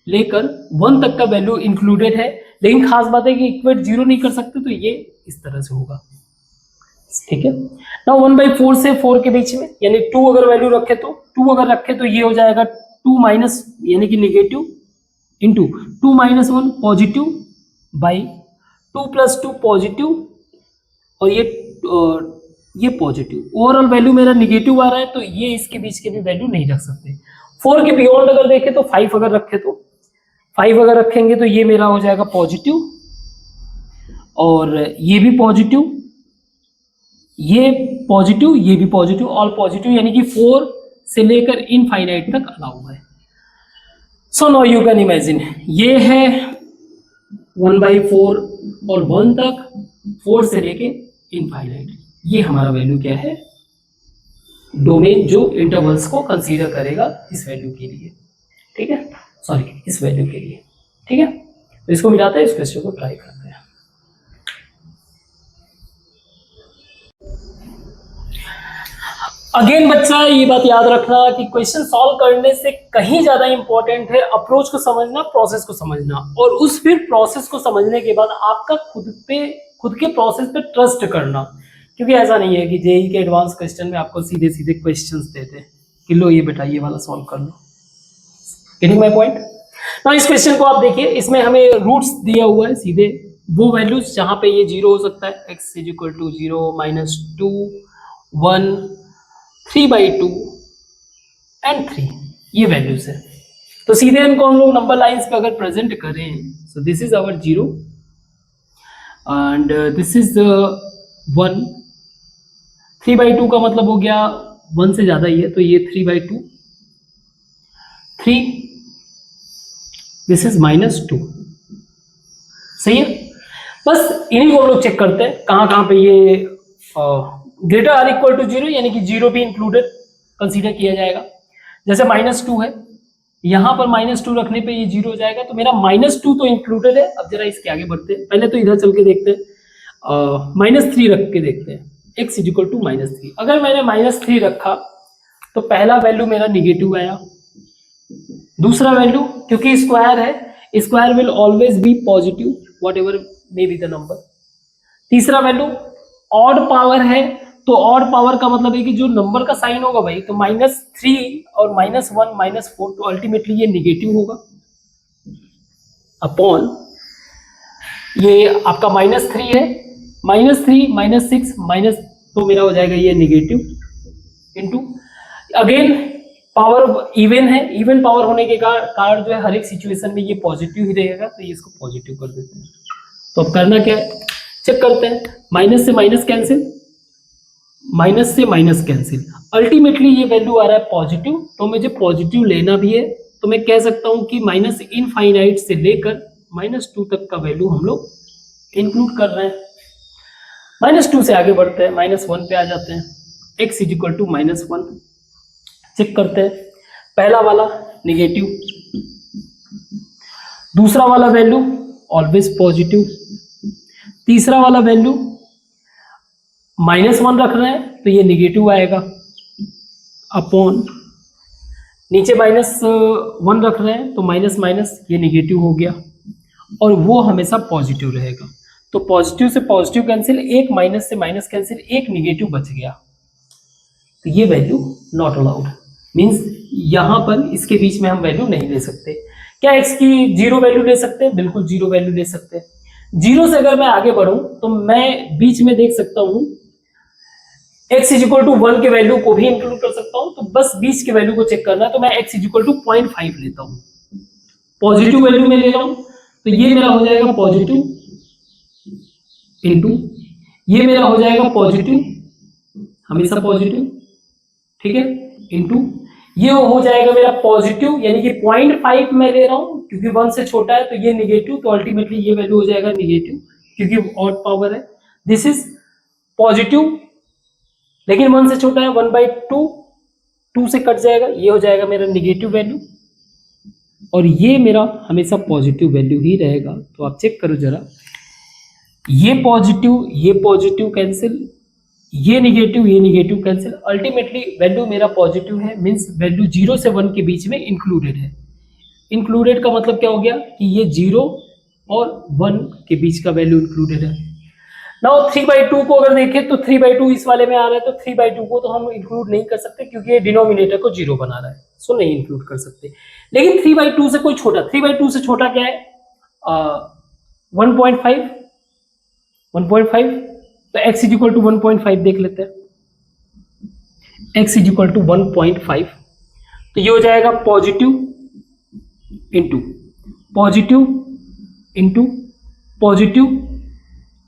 लेकर 1 तक का वैल्यू इंक्लूडेड है। लेकिन खास बात है कि इक्वेट 0 नहीं कर सकते, तो ये इस तरह से होगा। ठीक है, नाउ 1/4 से 4 के बीच में, यानी 2 अगर वैल्यू रखे तो 2 अगर रखे तो ये हो जाएगा 2 माइनस यानी कि negative into 2 - 1 positive by 2 + 2 positive और ये पॉजिटिव। ओवरऑल वैल्यू मेरा निगेटिव आ रहा है, तो ये इसके बीच के भी वैल्यू नहीं रख सकते। 4 के बियॉन्ड अगर देखें तो 5 अगर रखे तो 5 अगर रखेंगे तो ये मेरा हो जाएगा पॉजिटिव और ये भी पॉजिटिव, ये भी पॉजिटिव, ऑल पॉजिटिव, यानी कि 4 से लेकर इनफाइनाइट तक अलाउ है। So now you can imagine, ये है 1/4 और 1 तक, 4 से लेके इनफाइनाइट, ये हमारा वैल्यू क्या है, डोमेन जो इंटरवल्स को कंसीडर करेगा इस वैल्यू के लिए। ठीक है, सॉरी इस वैल्यू के लिए। ठीक है, तो इसको मिलाते हैं, इस क्वेश्चन को ट्राई करते हैं। अगेन बच्चा ये बात याद रखना कि क्वेश्चन सॉल्व करने से कहीं ज्यादा इंपॉर्टेंट है अप्रोच को समझना, प्रोसेस को समझना, और उस फिर प्रोसेस को समझने के बाद आपका खुद के प्रोसेस पे ट्रस्ट करना। क्योंकि ऐसा नहीं है कि जेई के एडवांस क्वेश्चन में आपको सीधे सीधे क्वेश्चंस देते कि लो ये बेटा ये वाला सॉल्व कर लो। Getting my point. ना इस क्वेश्चन को आप देखिए, इसमें हमें रूट्स दिया हुआ है सीधे वो वैल्यूज जहां पे ये 0 हो सकता है, x = 0 -2 1 3/2 एंड 3, ये वैल्यूज है। तो सीधे इनको हम लोग नंबर लाइंस पे अगर प्रेजेंट करें, so this is our 0 and this is 1, 3/2 का मतलब हो गया 1 से ज्यादा ही है, तो ये 3/2, 3, दिस इज -2। सही है, बस इन्हीं को हम लोग चेक करते हैं कहाँ पे ये ग्रेटर आर इक्वल टू 0 यानी कि 0 भी इंक्लूडेड कंसीडर किया जाएगा। जैसे -2 है, यहां पर -2 रखने पे ये 0 हो जाएगा, तो मेरा -2 तो इंक्लूडेड है। अब जरा इसके आगे बढ़ते हैं, पहले तो इधर चल के देखते हैं, -3 रख के देखते हैं, x = -3। अगर मैंने -3 रखा तो पहला वैल्यू मेरा निगेटिव आया, दूसरा वैल्यू क्योंकि स्क्वायर है, square will always B positive whatever may be the number. तीसरा वैल्यू ऑड पावर है, तो ऑड पावर का मतलब है कि जो नंबर का साइन होगा भाई, तो -3 और -1 -4, तो अल्टीमेटली ये निगेटिव होगा अपॉन ये आपका -3 है, -3 -6 तो मेरा हो जाएगा ये negative into, again power even है, इवन पावर होने के कारण जो है हर एक सिचुएशन में ये पॉजिटिव ही रहेगा, तो ये इसको पॉजिटिव कर देते हैं। तो अब करना क्या है, चेक करते हैं, माइनस से माइनस कैंसिल, माइनस से माइनस कैंसिल, अल्टीमेटली ये वैल्यू आ रहा है पॉजिटिव, तो मुझे पॉजिटिव लेना भी है, तो मैं कह सकता हूं कि माइनस इनफाइनाइट से लेकर -2 तक का वैल्यू हम लोग इंक्लूड कर रहे हैं। -2 से आगे बढ़ते हैं, -1 पे आ जाते हैं, x is equal to -1, check करते हैं, पहला वाला निगेटिव, दूसरा वाला वैल्यू ऑलवेज पॉजिटिव, तीसरा वाला वैल्यू -1 रख रहे हैं तो ये निगेटिव आएगा, अपॉन नीचे -1 रख रहे हैं तो माइनस माइनस ये निगेटिव हो गया, और वो हमेशा पॉजिटिव रहेगा। तो पॉजिटिव से पॉजिटिव कैंसिल, एक माइनस से माइनस कैंसिल, एक निगेटिव बच गया, तो ये वैल्यू नॉट अलाउड, मीन्स यहां पर इसके बीच में हम वैल्यू नहीं ले सकते। क्या x की जीरो वैल्यू ले सकते हैं? बिल्कुल जीरो वैल्यू ले सकते हैं। जीरो से अगर मैं आगे बढ़ूं तो मैं बीच में देख सकता हूं x इज इक्वल टू 1 के वैल्यू को भी इंक्लूड कर सकता हूं, तो बस बीच के वैल्यू को चेक करना है, तो मैं x इज इक्वल टू 0.5 लेता हूं, पॉजिटिव वैल्यू में ले रहा हूं, तो ये मेरा हो जाएगा पॉजिटिव इंटू, ये मेरा हो जाएगा पॉजिटिव, हमेशा पॉजिटिव, ठीक है, इंटू ये हो जाएगा मेरा पॉजिटिव, यानी कि 0.5 मैं ले रहा हूं क्योंकि 1 से छोटा है, तो ये निगेटिव, तो अल्टीमेटली ये वैल्यू हो जाएगा निगेटिव क्योंकि ऑड पावर है। दिस इज पॉजिटिव, लेकिन 1 से छोटा है, 1/2, 2 से कट जाएगा, ये हो जाएगा मेरा निगेटिव वैल्यू, और ये मेरा हमेशा पॉजिटिव वैल्यू ही रहेगा। तो आप चेक करो जरा, ये पॉजिटिव कैंसिल, ये निगेटिव कैंसिल, अल्टीमेटली वैल्यू मेरा पॉजिटिव है, मींस वैल्यू 0 से 1 के बीच में इंक्लूडेड है। इंक्लूडेड का मतलब क्या हो गया कि ये 0 और 1 के बीच का वैल्यू इंक्लूडेड है। नाउ 3/2 को अगर देखें तो 3/2 इस वाले में आ रहा है, तो 3/2 को तो हम इंक्लूड नहीं कर सकते क्योंकि ये डिनोमिनेटर को 0 बना रहा है, सो नहीं इंक्लूड कर सकते। लेकिन 3/2 से कोई छोटा, 3/2 से छोटा क्या है, 1.5, तो x इज इक्वल टू 1.5 देख लेते हैं, x इज इक्वल टू 1.5, तो ये हो जाएगा पॉजिटिव इंटू पॉजिटिव,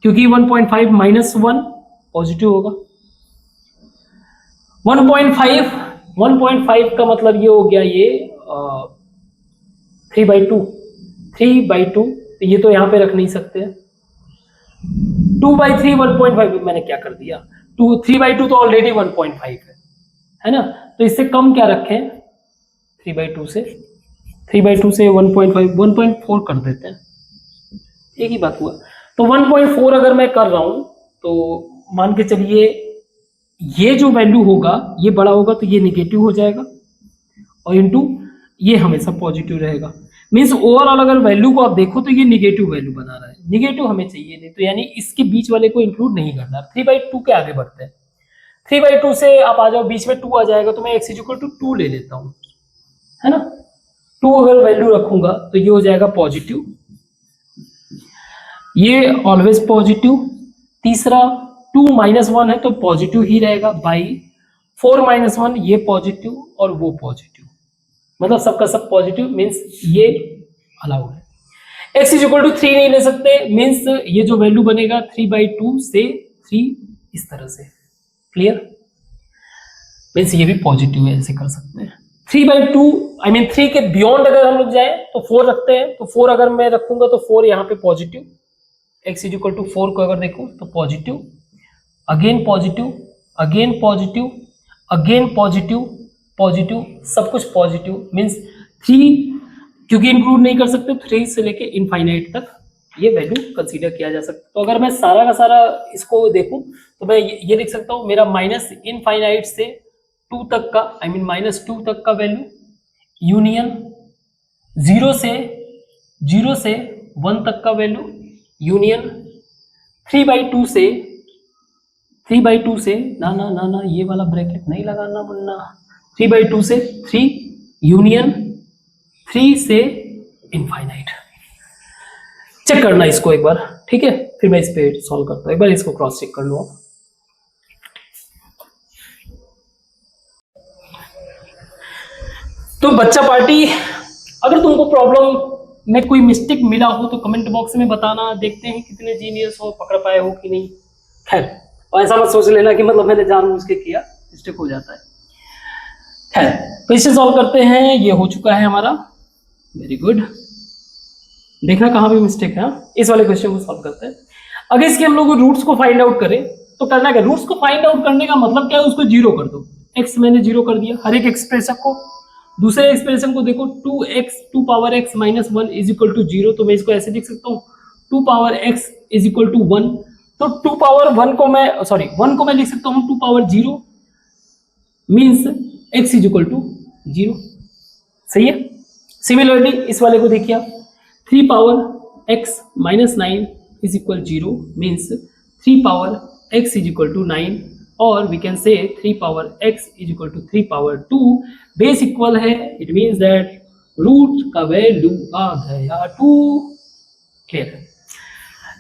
क्योंकि 1.5 -1 पॉजिटिव होगा, 1.5 का मतलब ये हो गया, ये 3/2, तो ये तो यहां पे रख नहीं सकते हैं, 2/3 1.5, मैंने क्या कर दिया, 3/2 तो ऑलरेडी 1.5 है ना, तो इससे कम क्या रखें, 3/2 से 1.5, 1.4 कर देते हैं, एक ही बात हुआ। तो 1.4 अगर मैं कर रहा हूं तो मान के चलिए ये जो वैल्यू होगा ये बड़ा होगा, तो ये निगेटिव हो जाएगा, और इंटू ये हमेशा पॉजिटिव रहेगा, मीन्स ओवरऑल अगर वैल्यू को आप देखो तो ये निगेटिव वैल्यू बना रहा है, निगेटिव हमें चाहिए नहीं, तो यानी इसके बीच वाले को इंक्लूड नहीं करना। 3/2 के आगे बढ़ते हैं, 3/2 से आप आ जाओ, बीच में 2 आ जाएगा, तो मैं x इक्वल टू 2 ले लेता हूं, है ना, 2 अगर वैल्यू रखूंगा तो ये हो जाएगा पॉजिटिव, ये ऑलवेज पॉजिटिव, तीसरा 2 -1 है तो पॉजिटिव ही रहेगा, बाई 4 -1 ये पॉजिटिव और वो पॉजिटिव, मतलब सबका सब पॉजिटिव, मीन्स ये अलाउड है। x इज इक्वल टू 3 नहीं ले सकते, मीन्स ये जो वैल्यू बनेगा 3/2 से 3 इस तरह से, क्लियर, मीन्स ये भी पॉजिटिव है, ऐसे कर सकते हैं। 3/2 आई मीन 3 के बियॉन्ड अगर हम लोग जाए तो 4 रखते हैं, तो 4 अगर मैं रखूंगा तो 4 यहाँ पे positive, x is equal to 4 को अगर देखूं तो positive, again positive, again positive, again positive, positive, सब कुछ पॉजिटिव, मीन्स 3 क्योंकि इंक्लूड नहीं कर सकते, 3 से लेके इनफाइनाइट तक ये वैल्यू कंसीडर किया जा सकता है। तो अगर मैं सारा का सारा इसको देखूं तो मैं ये लिख सकता हूं, मेरा माइनस इनफाइनाइट से 2 तक का, आई मीन -2 तक का वैल्यू, यूनियन 0 से 1 तक का वैल्यू, यूनियन 3/2 से ना ये वाला ब्रैकेट नहीं लगाना मुन्ना, 3/2 से 3, यूनियन 3 से इनफाइनाइट। चेक करना इसको एक बार, ठीक है, फिर मैं इस पे सॉल्व करता हूं, एक बार इसको क्रॉस चेक कर लो आप। तो बच्चा पार्टी, अगर तुमको प्रॉब्लम में कोई मिस्टेक मिला हो तो कमेंट बॉक्स में बताना, देखते हैं कितने जीनियस हो, पकड़ पाए हो कि नहीं। खैर, और ऐसा मत सोच लेना कि मतलब मैंने जानबूझ के किया, मिस्टेक हो जाता है। खैर, तो इसे सॉल्व करते हैं। ये हो चुका है हमारा, वेरी गुड। देखना कहाँ पे मिस्टेक है। इस वाले क्वेश्चन को सॉल्व करते हैं। अगर इसके हम लोग रूट्स को फाइंड आउट करें तो करना क्या, रूट्स को फाइंड आउट करने का मतलब क्या है, उसको जीरो कर दो। एक्स मैंने जीरो कर दिया हर एक एक्सप्रेशन को। दूसरे एक्सप्रेशन को देखो, 2x to power x minus one is equal to zero, तो मैं इसको ऐसे लिख सकता हूँ 2 power x is equal to 1। तो 2 पावर 1 को मैं 1 को मैं लिख सकता हूँ 2 power 0 means x is equal to 0। सही है। सिमिलरली इस वाले को देखिए आप, 3 power x minus 9 is equal 0 means 3 power x is equal to 9, और we can say 3 power x is equal to 3 power 2। Base equal है, इट मीन्स दैट रूट का वैल्यू आ गया 2। क्लियर।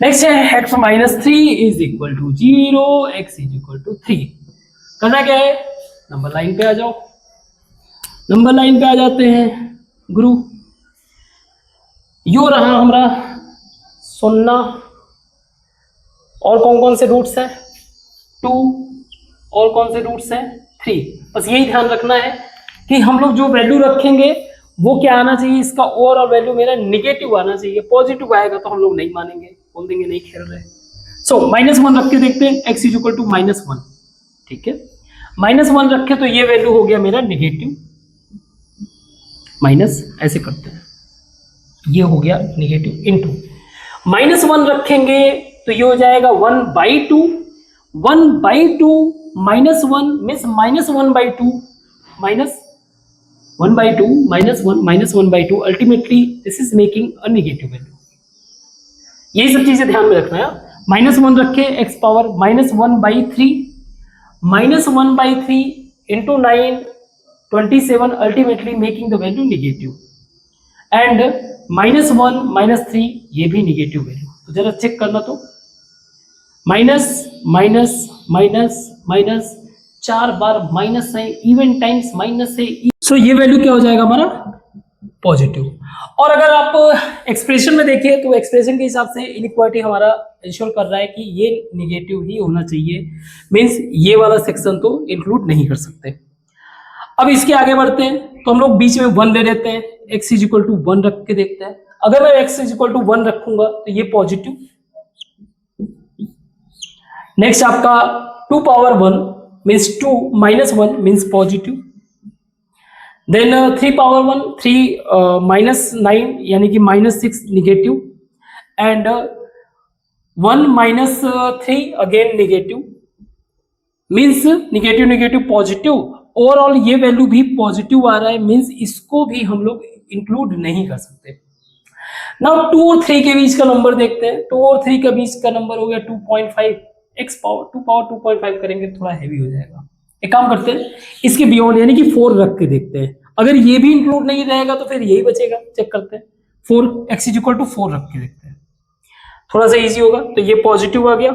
नेक्स्ट है x minus 3 is equal to 0, x is equal to 3। करना क्या है, number line पे आ जाओ। नंबर लाइन पे आ जाते हैं गुरु। यो रहा हमारा 0, और कौन कौन से रूट्स हैं 2, और कौन से रूट्स हैं 3। बस यही ध्यान रखना है कि हम लोग जो वैल्यू रखेंगे वो क्या आना चाहिए, इसका ओवरऑल वैल्यू मेरा निगेटिव आना चाहिए। पॉजिटिव आएगा तो हम लोग नहीं मानेंगे, बोल देंगे नहीं खेल रहे। सो -1 रख के देखते हैं, x इज इक्वल टू -1। ठीक है, -1 रखे तो ये वैल्यू हो गया मेरा निगेटिव, माइनस ऐसे करते हैं, ये हो गया निगेटिव इनटू -1 रखेंगे तो ये हो जाएगा 1/2। 1/2 -1 means -1/2 minus 1/2 -1 -1/2, ultimately this is making a negative value. यही सब चीजें ध्यान में रखना है। -1 रखे, x power -1/3, -1/3 into 9 27, ultimately making the value negative. And -1 -3 ये भी नेगेटिव वैल्यू। तो जरा चेक करना, तो माइनस माइनस माइनस माइनस 4 बार माइनस है, इवन टाइम्स माइनस है। सो ये वैल्यू क्या हो जाएगा हमारा पॉजिटिव। और अगर आप एक्सप्रेशन में देखिए तो एक्सप्रेशन के हिसाब से इनइक्वालिटी हमारा इंश्योर कर रहा है कि ये निगेटिव ही होना चाहिए, मीन्स ये वाला सेक्शन तो इंक्लूड नहीं कर सकते। अब इसके आगे बढ़ते हैं तो हम लोग बीच में 1 ले लेते हैं, x इज इक्वल टू 1 रख के देखते हैं। अगर मैं x इज इक्वल टू 1 रखूंगा तो ये पॉजिटिव। नेक्स्ट आपका 2 power 1 means 2 -1 means positive. Then 3 power 1 3 -9 यानी कि -6 negative. And 1 -3 again negative, means negative negative positive. Overall ये वैल्यू भी पॉजिटिव आ रहा है, मीन्स इसको भी हम लोग इंक्लूड नहीं कर सकते। नाउ 2 और 3 के बीच का नंबर देखते हैं। 2 और 3 के बीच का नंबर हो गया 2.5। x पावर 2 पावर 2.5 करेंगे थोड़ा हैवी हो जाएगा। एक काम करते हैं, इसके बियॉन्ड यानी कि 4 रख के देखते हैं। अगर ये भी इंक्लूड नहीं रहेगा तो फिर यही बचेगा। चेक करते हैं, 4 x इज इक्वल टू 4 रख के देखते हैं, थोड़ा सा इजी होगा। तो ये पॉजिटिव आ गया।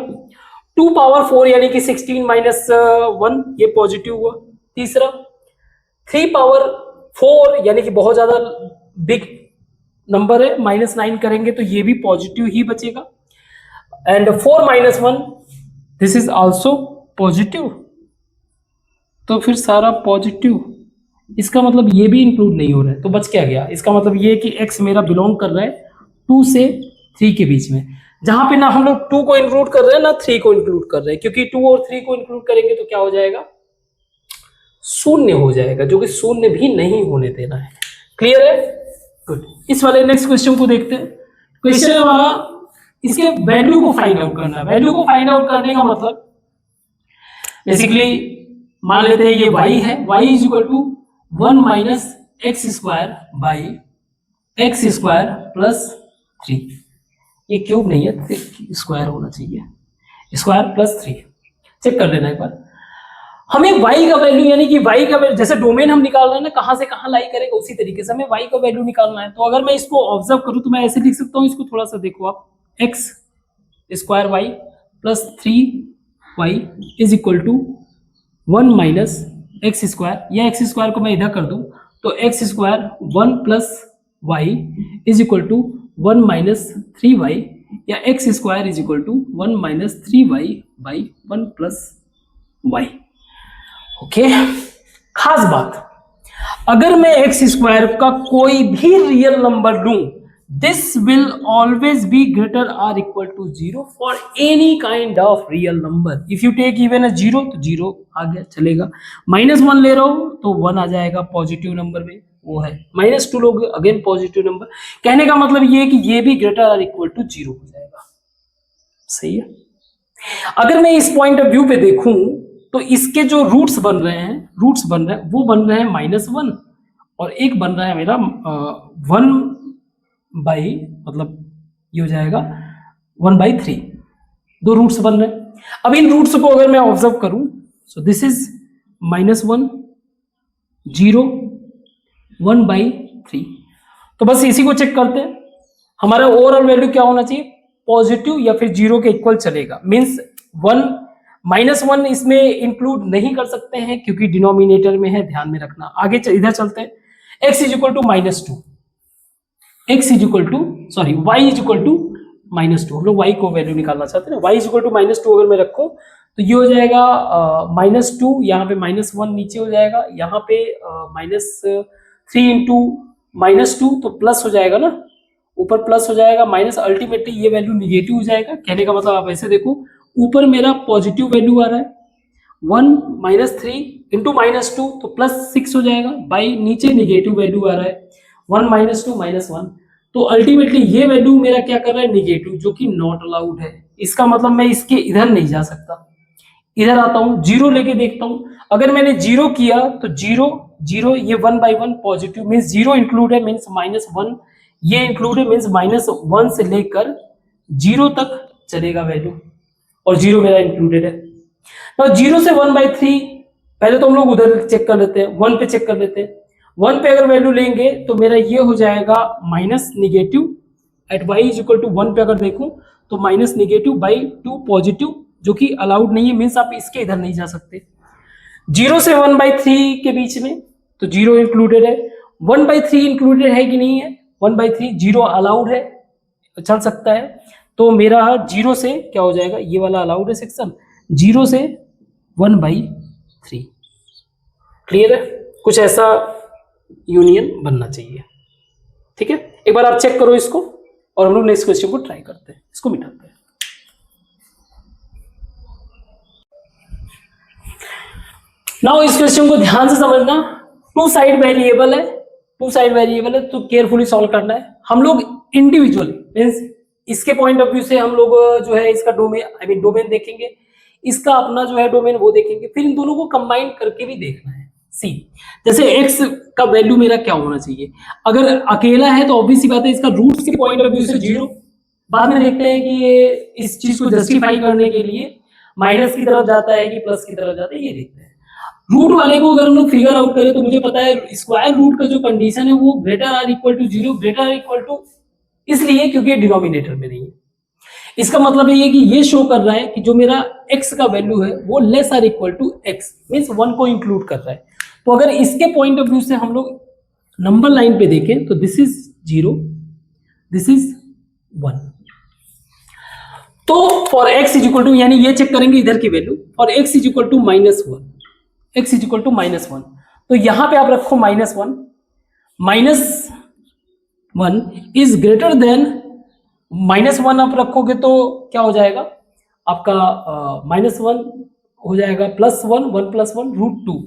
2 पावर 4 यानी कि 16 -1 ये पॉजिटिव हुआ। तीसरा 3 पावर 4 यानी कि बहुत ज्यादा बिग नंबर है, -9 करेंगे तो ये भी पॉजिटिव ही बचेगा। And 4 -1 this is also positive, तो फिर सारा पॉजिटिव, इसका मतलब ये भी इंक्लूड नहीं हो रहा है। तो बच क्या गया, इसका मतलब ये कि x मेरा बिलोंग कर रहा है 2 से 3 के बीच में, जहां पे ना हम लोग 2 को इंक्लूड कर रहे हैं ना 3 को इंक्लूड कर रहे हैं, क्योंकि 2 और 3 को इंक्लूड करेंगे तो क्या हो जाएगा, शून्य हो जाएगा, जो कि शून्य भी नहीं होने देना है। क्लियर है, गुड। इस वाले नेक्स्ट क्वेश्चन को देखते हैं। क्वेश्चन हमारा इसके वैल्यू को फाइंड आउट करना है। वैल्यू को फाइंड आउट करने का मतलब बेसिकली मान लेते हैं ये y है, y is equal to 1 minus x square by x square plus 3। ये क्यूब नहीं है, स्क्वायर होना चाहिए, स्क्वायर प्लस 3। चेक कर लेना एक बार। हमें y का वैल्यू यानी कि y का वैल्यू, जैसे डोमेन हम निकाल रहे हैं ना कहां से कहां लाई करेगा, उसी तरीके से हमें y का वैल्यू निकालना है। तो अगर मैं इसको ऑब्जर्व करूं तो मैं ऐसे लिख सकता हूं, इसको थोड़ा सा देखो आप, x square y plus 3y is equal to 1 minus x square, या एक्स स्क्वायर को मैं इधर कर दूं तो x square 1 plus y is equal to 1 minus 3y, या x square is equal to 1 minus 3y by 1 plus y. Okay, खास बात, अगर मैं एक्स स्क्वायर का कोई भी रियल नंबर लूं, this will always be greater or equal to 0 for any kind of real number. If you take even a 0 तो 0 आ गया, चलेगा। -1 ले रहा हूं तो 1 आ जाएगा पॉजिटिव नंबर में, वो है। -2 लोग अगेन पॉजिटिव नंबर। कहने का मतलब ये है कि ये भी ग्रेटर आर इक्वल टू 0 हो जाएगा। सही है। अगर मैं इस पॉइंट ऑफ व्यू पे देखूं तो इसके जो रूट्स बन रहे हैं वो बन रहे हैं -1, और एक बन रहा है मेरा 1 बाई, मतलब ये हो जाएगा 1/3। दो रूट्स बन रहे हैं। अब इन रूट्स को अगर मैं ऑब्जर्व करूं, सो दिस इज -1 0 1/3। तो बस इसी को चेक करते हैं, हमारा ओवरऑल वैल्यू क्या होना चाहिए, पॉजिटिव या फिर 0 के इक्वल चलेगा। मीन्स 1 इसमें इंक्लूड नहीं कर सकते हैं क्योंकि डिनोमिनेटर में है, ध्यान में रखना। आगे इधर चलते हैं। x is equal to -2, x is equal to sorry y is equal to -2। हम लोग y को वैल्यू निकालना चाहते हैं। y इज इक्वल टू -2 अगर मैं रखूं तो ये हो जाएगा -2, यहाँ पे -1 नीचे हो जाएगा, यहाँ पे -3 इंटू -2 तो प्लस हो जाएगा ना, ऊपर प्लस हो जाएगा, माइनस अल्टीमेटली ये वैल्यू निगेटिव हो जाएगा। कहने का मतलब आप ऐसे देखो, ऊपर मेरा पॉजिटिव वैल्यू आ रहा है 1 -3 इंटू -2 तो +6 हो जाएगा, बाई नीचे निगेटिव वैल्यू आ रहा है 1 -2 -1, तो अल्टीमेटली ये वैल्यू मेरा क्या कर रहा है, निगेटिव, जो कि नॉट अलाउड है। इसका मतलब मैं इसके इधर नहीं जा सकता, इधर आता हूं, 0 लेके देखता हूं। अगर मैंने 0 किया तो 0 0 ये 1/1 पॉजिटिव, मीन्स 0 इंक्लूड है, मीन्स -1 ये इंक्लूड है, मीन्स -1 से लेकर 0 तक चलेगा वैल्यू, और 0 मेरा इंक्लूडेड है। तो 0 से 1/3 पहले तो हम लोग उधर चेक कर लेते हैं, 1 पे चेक कर लेते हैं। 1 पे अगर वैल्यू लेंगे तो मेरा ये हो जाएगा minus negative at y is equal to 1 पे अगर देखूं तो -2 पॉजिटिव, जो कि अलाउड नहीं है, मीन्स आप इसके इधर नहीं जा सकते। 0 से 1/3 के बीच में तो 0 इंक्लूडेड है, 1/3 इंक्लूडेड है कि नहीं है, 1/3 0 अलाउड है, चल सकता है। तो मेरा 0 से क्या हो जाएगा, ये वाला अलाउड है सेक्शन, 0 से 1/3। क्लियर है, कुछ ऐसा यूनियन बनना चाहिए। ठीक है, एक बार आप चेक करो इसको, और हम लोग नेक्स्ट क्वेश्चन को ट्राई करते हैं, इसको मिटाते हैं। नाउ इस क्वेश्चन को ध्यान से समझना, टू साइड वेरिएबल है, तो केयरफुली सॉल्व करना है। हम लोग इंडिविजुअल मींस इसके पॉइंट ऑफ व्यू से हम लोग जो है इसका डोमेन देखेंगे, इसका अपना जो है डोमेन वो देखेंगे, फिर इन दोनों को कंबाइन करके भी देखना है। सी, जैसे x का वैल्यू मेरा क्या होना चाहिए, अगर अकेला है तो ऑब्वियस सी बात है इसका रूट्स के पॉइंट ऑफ व्यू से 0। बाद में देखते हैं कि ये इस चीज को जस्टिफाई करने के लिए माइनस की तरफ जाता है कि प्लस की तरफ जाता है, ये देखते हैं। रूट वाले को अगर हम लोग फिगर आउट करें तो मुझे पता है स्क्वायर रूट का जो कंडीशन है वो greater or equal to 0, greater or equal to इसलिए क्योंकि ये डिनोमिनेटर में नहीं है। इसका मतलब ये कि ये शो कर रहा है कि जो मेरा x का वैल्यू है वो less or equal to x, means 1 को इंक्लूड कर रहा है। तो अगर इसके पॉइंट ऑफ व्यू से हम लोग नंबर लाइन पे देखें तो दिस इज 0, दिस इज 1। तो for x is equal to, यानी ये चेक करेंगे इधर की value, for x is equal to -1, x is equal to -1, तो यहां पे आप रखो -1, -1 इज ग्रेटर देन, -1 आप रखोगे तो क्या हो जाएगा आपका, -1 हो जाएगा +1, 1 + 1 √2।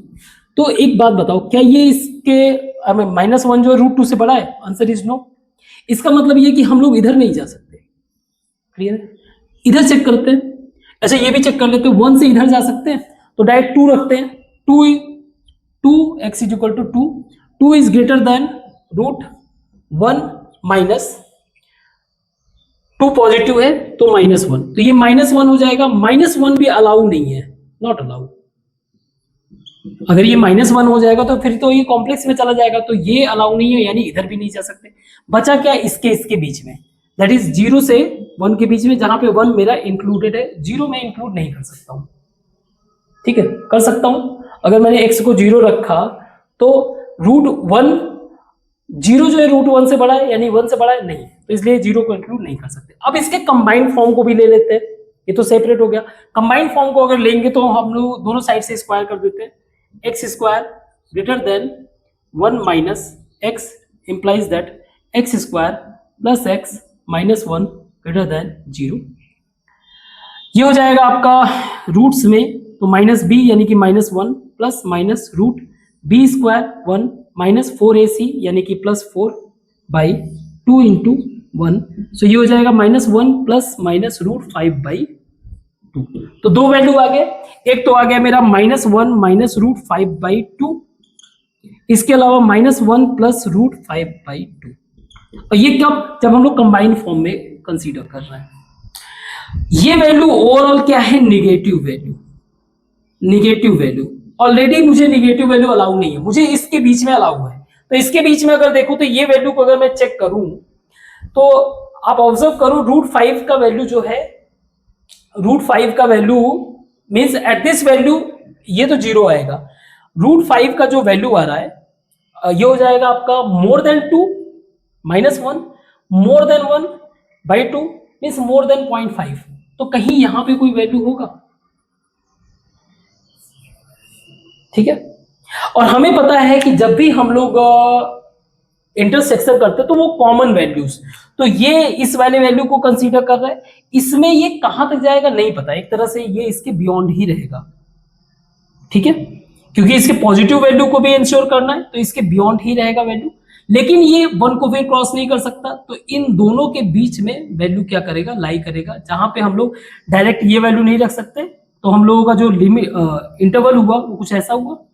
तो एक बात बताओ, क्या ये इसके -1 जो है √2 से बड़ा है? Answer is no. इसका मतलब ये कि हम लोग इधर नहीं जा सकते। क्लियर है, इधर चेक करते हैं। अच्छा ये भी चेक कर लेते हैं, 1 से इधर जा सकते हैं तो डायरेक्ट 2 रखते हैं, 2 x is equal to 2 is greater than √1 minus 2 positive है तो -1, तो ये -1 हो जाएगा। -1 भी अलाउ नहीं है, नॉट अलाउड। अगर ये -1 हो जाएगा तो फिर तो ये कॉम्प्लेक्स में चला जाएगा, तो ये अलाउ नहीं है, यानी इधर भी नहीं जा सकते। बचा क्या, इसके बीच में, दैट इज 0 से 1 के बीच में, जहां पे 1 मेरा इंक्लूडेड है, 0 में इंक्लूड नहीं कर सकता हूं। ठीक है, कर सकता हूं, अगर मैंने x को 0 रखा तो रूट वन, जीरो जो है रूट वन से बड़ा है, यानी वन से बड़ा है नहीं, तो इसलिए जीरो को इंक्लूड नहीं कर सकते। अब इसके कंबाइंड फॉर्म को भी ले लेते हैं, ये तो सेपरेट हो गया। कंबाइंड फॉर्म को अगर लेंगे तो हम लोग दोनों साइड से स्क्वायर कर देते हैं, x square greater than one minus x implies that x square plus x minus one greater than zero. ये हो जाएगा आपका रूट्स में, तो माइनस बी यानी कि minus one plus minus root b square one minus four a c यानी कि plus four by two into one. So ये हो जाएगा minus one plus minus root five by two. तो दो वैल्यू आ गए, एक तो आ गया मेरा minus one minus root five by two, इसके अलावा minus one plus root five by two. और ये कब, जब हम लोग कंबाइंड फॉर्म में कंसीडर कर रहे हैं। ये वैल्यू ओवरऑल क्या है, negative value, negative value. Already मुझे निगेटिव वैल्यू अलाउ नहीं है, मुझे इसके बीच में अलाउ है। तो इसके बीच में अगर देखो तो ये वैल्यू को अगर मैं चेक करूं तो आप ऑब्जर्व करो रूट फाइव का वैल्यू जो है, रूट फाइव का value means at this value ये तो जीरो आएगा। रूट फाइव का जो वैल्यू आ रहा है ये हो जाएगा आपका more than two minus one, more than one by two means more than 0.5। तो कहीं यहां पे कोई वैल्यू होगा, ठीक है। और हमें पता है कि जब भी हम लोग इंटरसेक्शन करते हैं तो वो कॉमन वैल्यूज, तो ये इस वाले वैल्यू को कंसीडर कर रहा है, इसमें ये कहां तक जाएगा नहीं पता, एक तरह से ये इसके बियॉन्ड ही रहेगा, ठीक है, क्योंकि इसके पॉजिटिव वैल्यू को भी इंश्योर करना है तो इसके बियॉन्ड ही रहेगा वैल्यू। लेकिन ये वन को फिर क्रॉस नहीं कर सकता, तो इन दोनों के बीच में वैल्यू क्या करेगा, लाई करेगा। जहां पे हम लोग डायरेक्ट ये वैल्यू नहीं रख सकते, तो हम लोगों का जो लिमिट इंटरवल हुआ वो कुछ ऐसा हुआ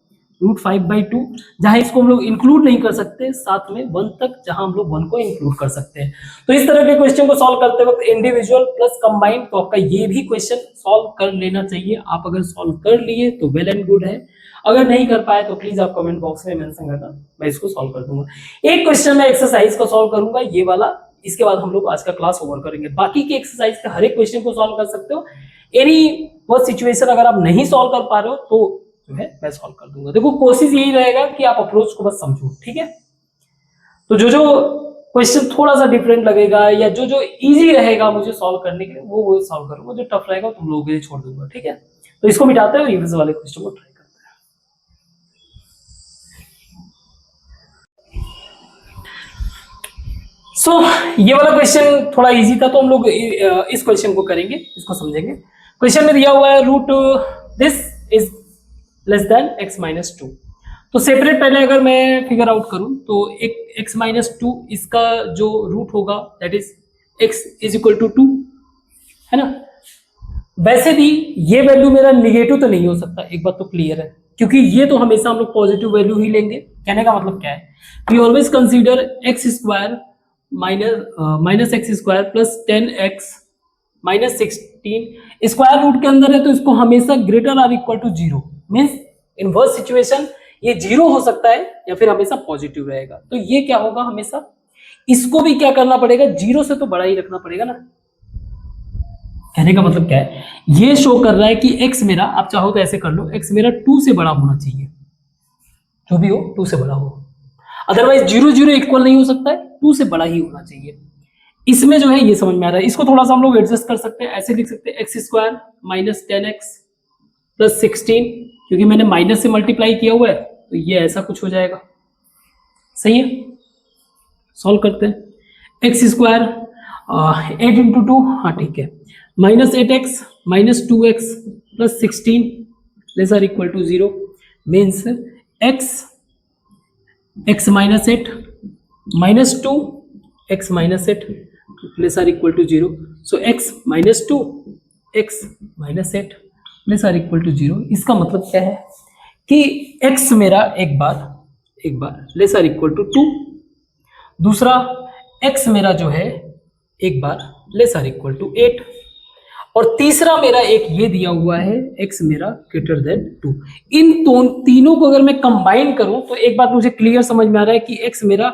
रूट फाइव बाई टू, जहां इसको हम लोग इंक्लूड नहीं कर सकते साथ में वन तक, जहां हम लोग वन को इंक्लूड कर सकते हैं। तो इस तरह के क्वेश्चन को सॉल्व करते वक्त इंडिविजुअल प्लस कंबाइंड, तो आपका ये भी क्वेश्चन सॉल्व कर लेना चाहिए। आप अगर सॉल्व कर लिए तो वेल एंड गुड है, अगर नहीं कर पाए तो प्लीज आप कमेंट बॉक्स में मेंशन करना, मैं इसको सॉल्व कर दूंगा। एक क्वेश्चन मैं एक्सरसाइज को सॉल्व करूंगा ये वाला, इसके बाद हम लोग आज का क्लास ओवर करेंगे। बाकी के एक्सरसाइज का हर एक क्वेश्चन को सॉल्व कर सकते हो। एनी वो सिचुएशन अगर आप नहीं सॉल्व कर पा रहे हो तो जो है मैं सॉल्व कर दूंगा। देखो कोशिश यही रहेगा कि आप अप्रोच को बस समझो, ठीक है। तो जो जो क्वेश्चन थोड़ा सा डिफरेंट लगेगा या जो जो इजी रहेगा मुझे सॉल्व करने के लिए वो सॉल्व करूंगा, जो टफ रहेगा तुम लोगों के लिए छोड़ दूंगा, ठीक है। तो इसको मिटाते हुए रिवर्स वाले क्वेश्चन को ट्राई करते हैं। सो ये वाला क्वेश्चन थोड़ा इजी था, तो हम लोग इस क्वेश्चन को करेंगे, इसको समझेंगे। क्वेश्चन में दिया हुआ है root this is less than x minus two. तो सेपरेट पहले अगर मैं फिगर आउट करूं तो एक x माइनस टू, इसका जो रूट होगा that is x is equal to two, है ना। वैसे भी ये वैल्यू मेरा निगेटिव तो नहीं हो सकता, एक बात तो क्लियर है, क्योंकि ये तो हमेशा हम लोग पॉजिटिव वैल्यू ही लेंगे। कहने का मतलब क्या है, we always consider x square minus x square plus 10x minus 16 square root के अंदर है, तो इसको हमेशा greater or equal to zero, means in worst situation ये जीरो हो सकता है या फिर हमेशा पॉजिटिव रहेगा। तो ये क्या होगा, हमेशा इसको भी क्या करना पड़ेगा, जीरो से तो बड़ा ही रखना पड़ेगा ना। कहने का मतलब क्या है, ये शो कर रहा है कि x मेरा, आप चाहो तो ऐसे कर लो, x मेरा 2 से बड़ा होना चाहिए, जो भी हो 2 से बड़ा हो, अदरवाइज जीरो जीरो इक्वल नहीं हो सकता है, 2 से बड़ा ही होना चाहिए। इसमें जो है ये समझ में आ रहा है। इसको थोड़ा सा हम लोग एडजस्ट कर सकते हैं, ऐसे लिख सकते हैं x square minus 10x plus 16, क्योंकि मैंने माइनस से मल्टीप्लाई किया हुआ है तो ये ऐसा कुछ हो जाएगा, सही है। सॉल्व करते हैं, एक्स स्क्वायर 8 इंटू टू, हाँ ठीक है, minus 8x minus 2x plus 16 less or equal to 0, means x minus 8 minus 2 x minus 8 less or equal to 0। So x minus 2 x minus 8 less or equal to 0। इसका मतलब क्या है कि x मेरा एक बार लेस आर इक्वल टू 2, दूसरा x मेरा जो है एक बार लेस आर इक्वल टू 8, और तीसरा मेरा एक ये दिया हुआ है x मेरा ग्रेटर देन 2। इन तीनों को अगर मैं कंबाइन करूं तो एक बात मुझे क्लियर समझ में आ रहा है कि x मेरा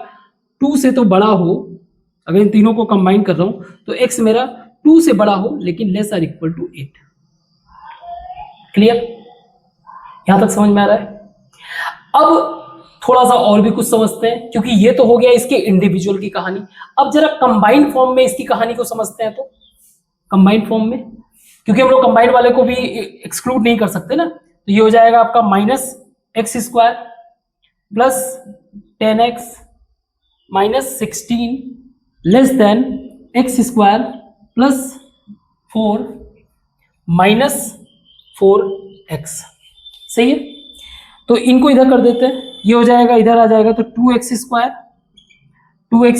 2 से तो बड़ा हो, अगर इन तीनों को कंबाइन कर रहा हूं तो x मेरा 2 से बड़ा हो लेकिन less or equal to 8। Clear, यहां तक समझ में आ रहा है। अब थोड़ा सा और भी कुछ समझते हैं, क्योंकि ये तो हो गया इसके इंडिविजुअल की कहानी। अब जरा कंबाइंड फॉर्म में इसकी कहानी को समझते हैं। तो कंबाइंड फॉर्म में, क्योंकि हम लोग कंबाइंड वाले को भी एक्सक्लूड नहीं कर सकते ना, तो ये हो जाएगा आपका minus x square plus 10x minus 16 less than x square plus 4 minus 4x। सही है, तो इनको इधर कर देते हैं, ये हो जाएगा, इधर आ जाएगा तो 2x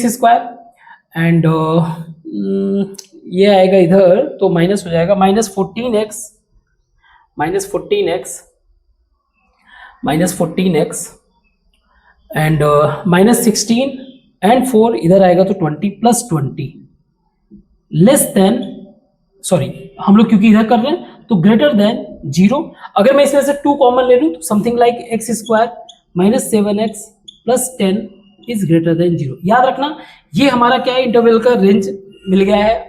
स्क्वायर एंड ये आएगा इधर तो माइनस हो जाएगा minus 14x and minus 16 and 4 इधर आएगा तो 20 प्लस 20 लेस देन, सॉरी हम लोग क्योंकि इधर कर रहे हैं तो ग्रेटर देन 0। अगर मैं इसमें से 2 कॉमन ले लूं तो something like x square minus 7x plus 10 is greater then 0। याद रखना ये हमारा क्या है, इंटरवल का रेंज मिल गया है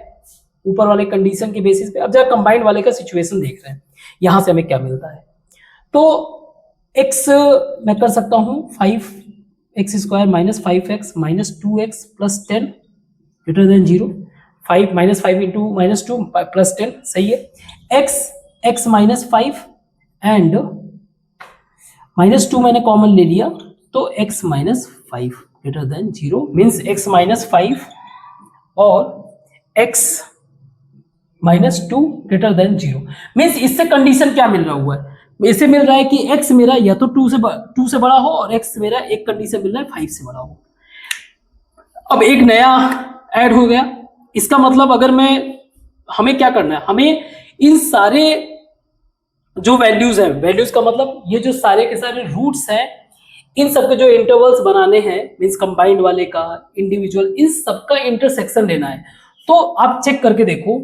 ऊपर वाले कंडीशन के बेसिस पे। अब जब कंबाइंड वाले का सिचुएशन देख रहे हैं, यहां से हमें क्या मिलता है, तो x मैं कर सकता हूं 5x square minus 5x minus 2x plus 10 greater than 0। 5 minus 5 into minus 2 plus 10, सही है। x माइनस 5 एंड माइनस 2 मैंने कॉमन ले लिया तो x minus 5 greater than 0 means x minus 5 और x minus 2 greater than 0 means इससे कंडीशन क्या मिल रहा हुआ है, इससे मिल रहा है कि x मेरा या तो 2 से बड़ा हो और x मेरा एक कंडीशन मिल रहा है 5 से बड़ा हो। अब एक नया ऐड हो गया, इसका मतलब अगर हमें क्या करना है, हमें इन सारे जो वैल्यूज हैं, वैल्यूज का मतलब ये जो सारे के सारे रूट्स हैं, इन सबके जो इंटरवल्स बनाने हैं, मींस कंबाइंड वाले का, इंडिविजुअल, इन सबका इंटरसेक्शन लेना है। तो आप चेक करके देखो,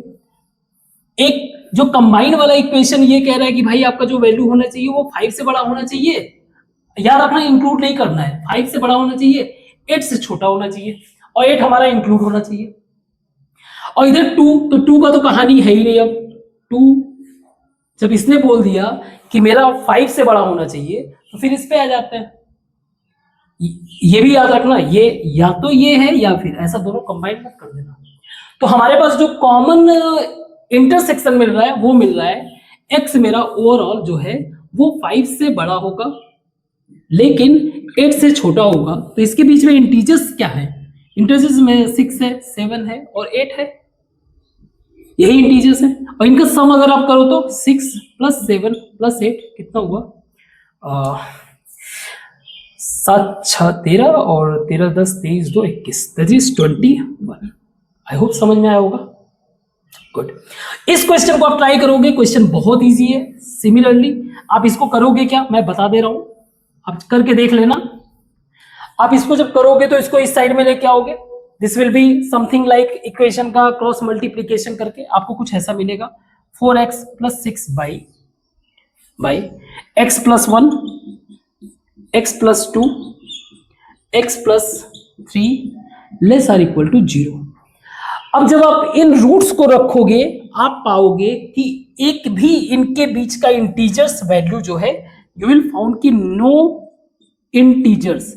एक जो कंबाइंड वाला इक्वेशन ये कह रहा है कि भाई आपका जो वैल्यू होना चाहिए वो 5 से बड़ा होना चाहिए। याद रखना इंक्लूड नहीं करना है, 5 से बड़ा होना चाहिए, 8 से छोटा होना चाहिए और 8 हमारा इंक्लूड होना चाहिए। और इधर 2, तो 2 का तो कहानी है ही नहीं। अब 2 जब इसने बोल दिया कि मेरा 5 से बड़ा होना चाहिए तो फिर इस पे आ जाते हैं। ये भी याद रखना, ये या तो ये है या फिर ऐसा, दोनों कंबाइन मत कर देना। तो हमारे पास जो कॉमन इंटरसेक्शन मिल रहा है वो मिल रहा है x मेरा ओवरऑल जो है वो 5 से बड़ा होगा लेकिन 8 से छोटा होगा। तो इसके बीच में इंटीजर्स क्या है, इंटीजर्स में 6 है, 7 है और 8 है, यही इंटीजर्स है। और इनका सम अगर आप करो तो 6 प्लस 7 प्लस 8 कितना हुआ, 7 6 13 और 13 10 23 2 21, दैट इज 21। आई होप समझ में आया होगा। गुड, इस क्वेश्चन को आप ट्राई करोगे, क्वेश्चन बहुत इजी है। सिमिलरली आप इसको करोगे क्या, मैं बता दे रहा हूं, आप करके देख लेना। आप इसको जब करोगे तो इसको इस साइड में लेके आओगे, this will be something like equation का क्रॉस मल्टीप्लीकेशन करके आपको कुछ ऐसा मिलेगा, 4x plus 6 by x plus 1, x plus 2, x plus 3 less or equal to 0। अब जब आप इन रूट्स को रखोगे आप पाओगे कि एक भी इनके बीच का इंटीजर्स वैल्यू जो है, यू विल फाउंड कि नो इंटीजर्स।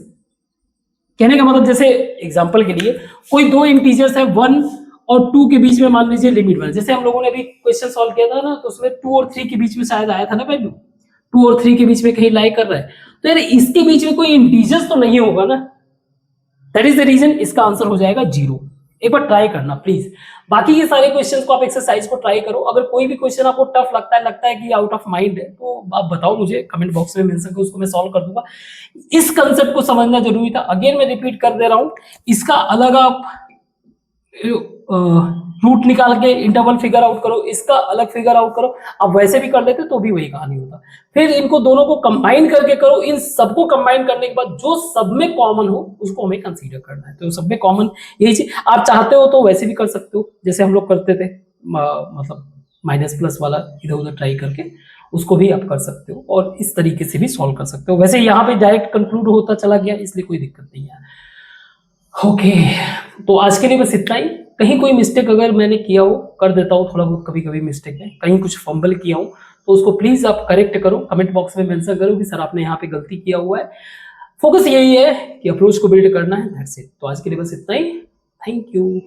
कहने का मतलब जैसे एग्जांपल के लिए कोई दो इंटीजर्स है 1 और 2 के बीच में, मान लीजिए लिमिट 1, जैसे हम लोगों ने अभी क्वेश्चन सॉल्व किया था ना, तो उसमें 2 और 3 के बीच में शायद आया था ना वैल्यू, 2 और 3 के बीच में कहीं लाई कर रहा है, तो यार इसके बीच में कोई इंटीजर्स तो नहीं होगा ना, दैट इज द रीजन इसका आंसर हो जाएगा 0। एक बार ट्राई करना प्लीज। बाकी ये सारे क्वेश्चंस को आप एक्सरसाइज को ट्राई करो। अगर कोई भी क्वेश्चन आपको टफ लगता है कि आउट ऑफ माइंड है, तो आप बताओ मुझे, कमेंट बॉक्स में मेंशन करो, उसको मैं सॉल्व कर दूंगा। इस कंसेप्ट को समझना जरूरी था। अगेन मैं रिपीट कर दे रहा हूं, इसका अलग आप रूट निकाल के इंटरवल फिगर आउट करो, इसका अलग फिगर आउट करो, आप वैसे भी कर लेते तो भी वही कहानी होता। फिर इनको दोनों को कंबाइन करके करो। इन सबको कंबाइन करने के बाद जो सब में कॉमन हो उसको हमें कंसीडर करना है। तो सब में कॉमन यही चीज, आप चाहते हो तो वैसे भी कर सकते हो जैसे हम लोग करते थे, मतलब माइनस प्लस वाला इधर उधर ट्राई करके उसको भी आप कर सकते हो और इस तरीके से भी सॉल्व कर सकते हो। वैसे यहाँ पे डायरेक्ट कंक्लूड होता चला गया, इसलिए कोई दिक्कत नहीं है। ओके, तो आज के लिए बस इतना ही। कहीं कोई मिस्टेक अगर मैंने किया हो, कर देता हूँ थोड़ा बहुत, कभी कभी मिस्टेक है, कहीं कुछ फंबल किया हूँ तो उसको प्लीज आप करेक्ट करो, कमेंट बॉक्स में मेंशन करो कि सर आपने यहाँ पे गलती किया हुआ है। फोकस यही है कि अप्रोच को बिल्ड करना है, दैट्स इट। तो आज के लिए बस इतना ही। Thank you.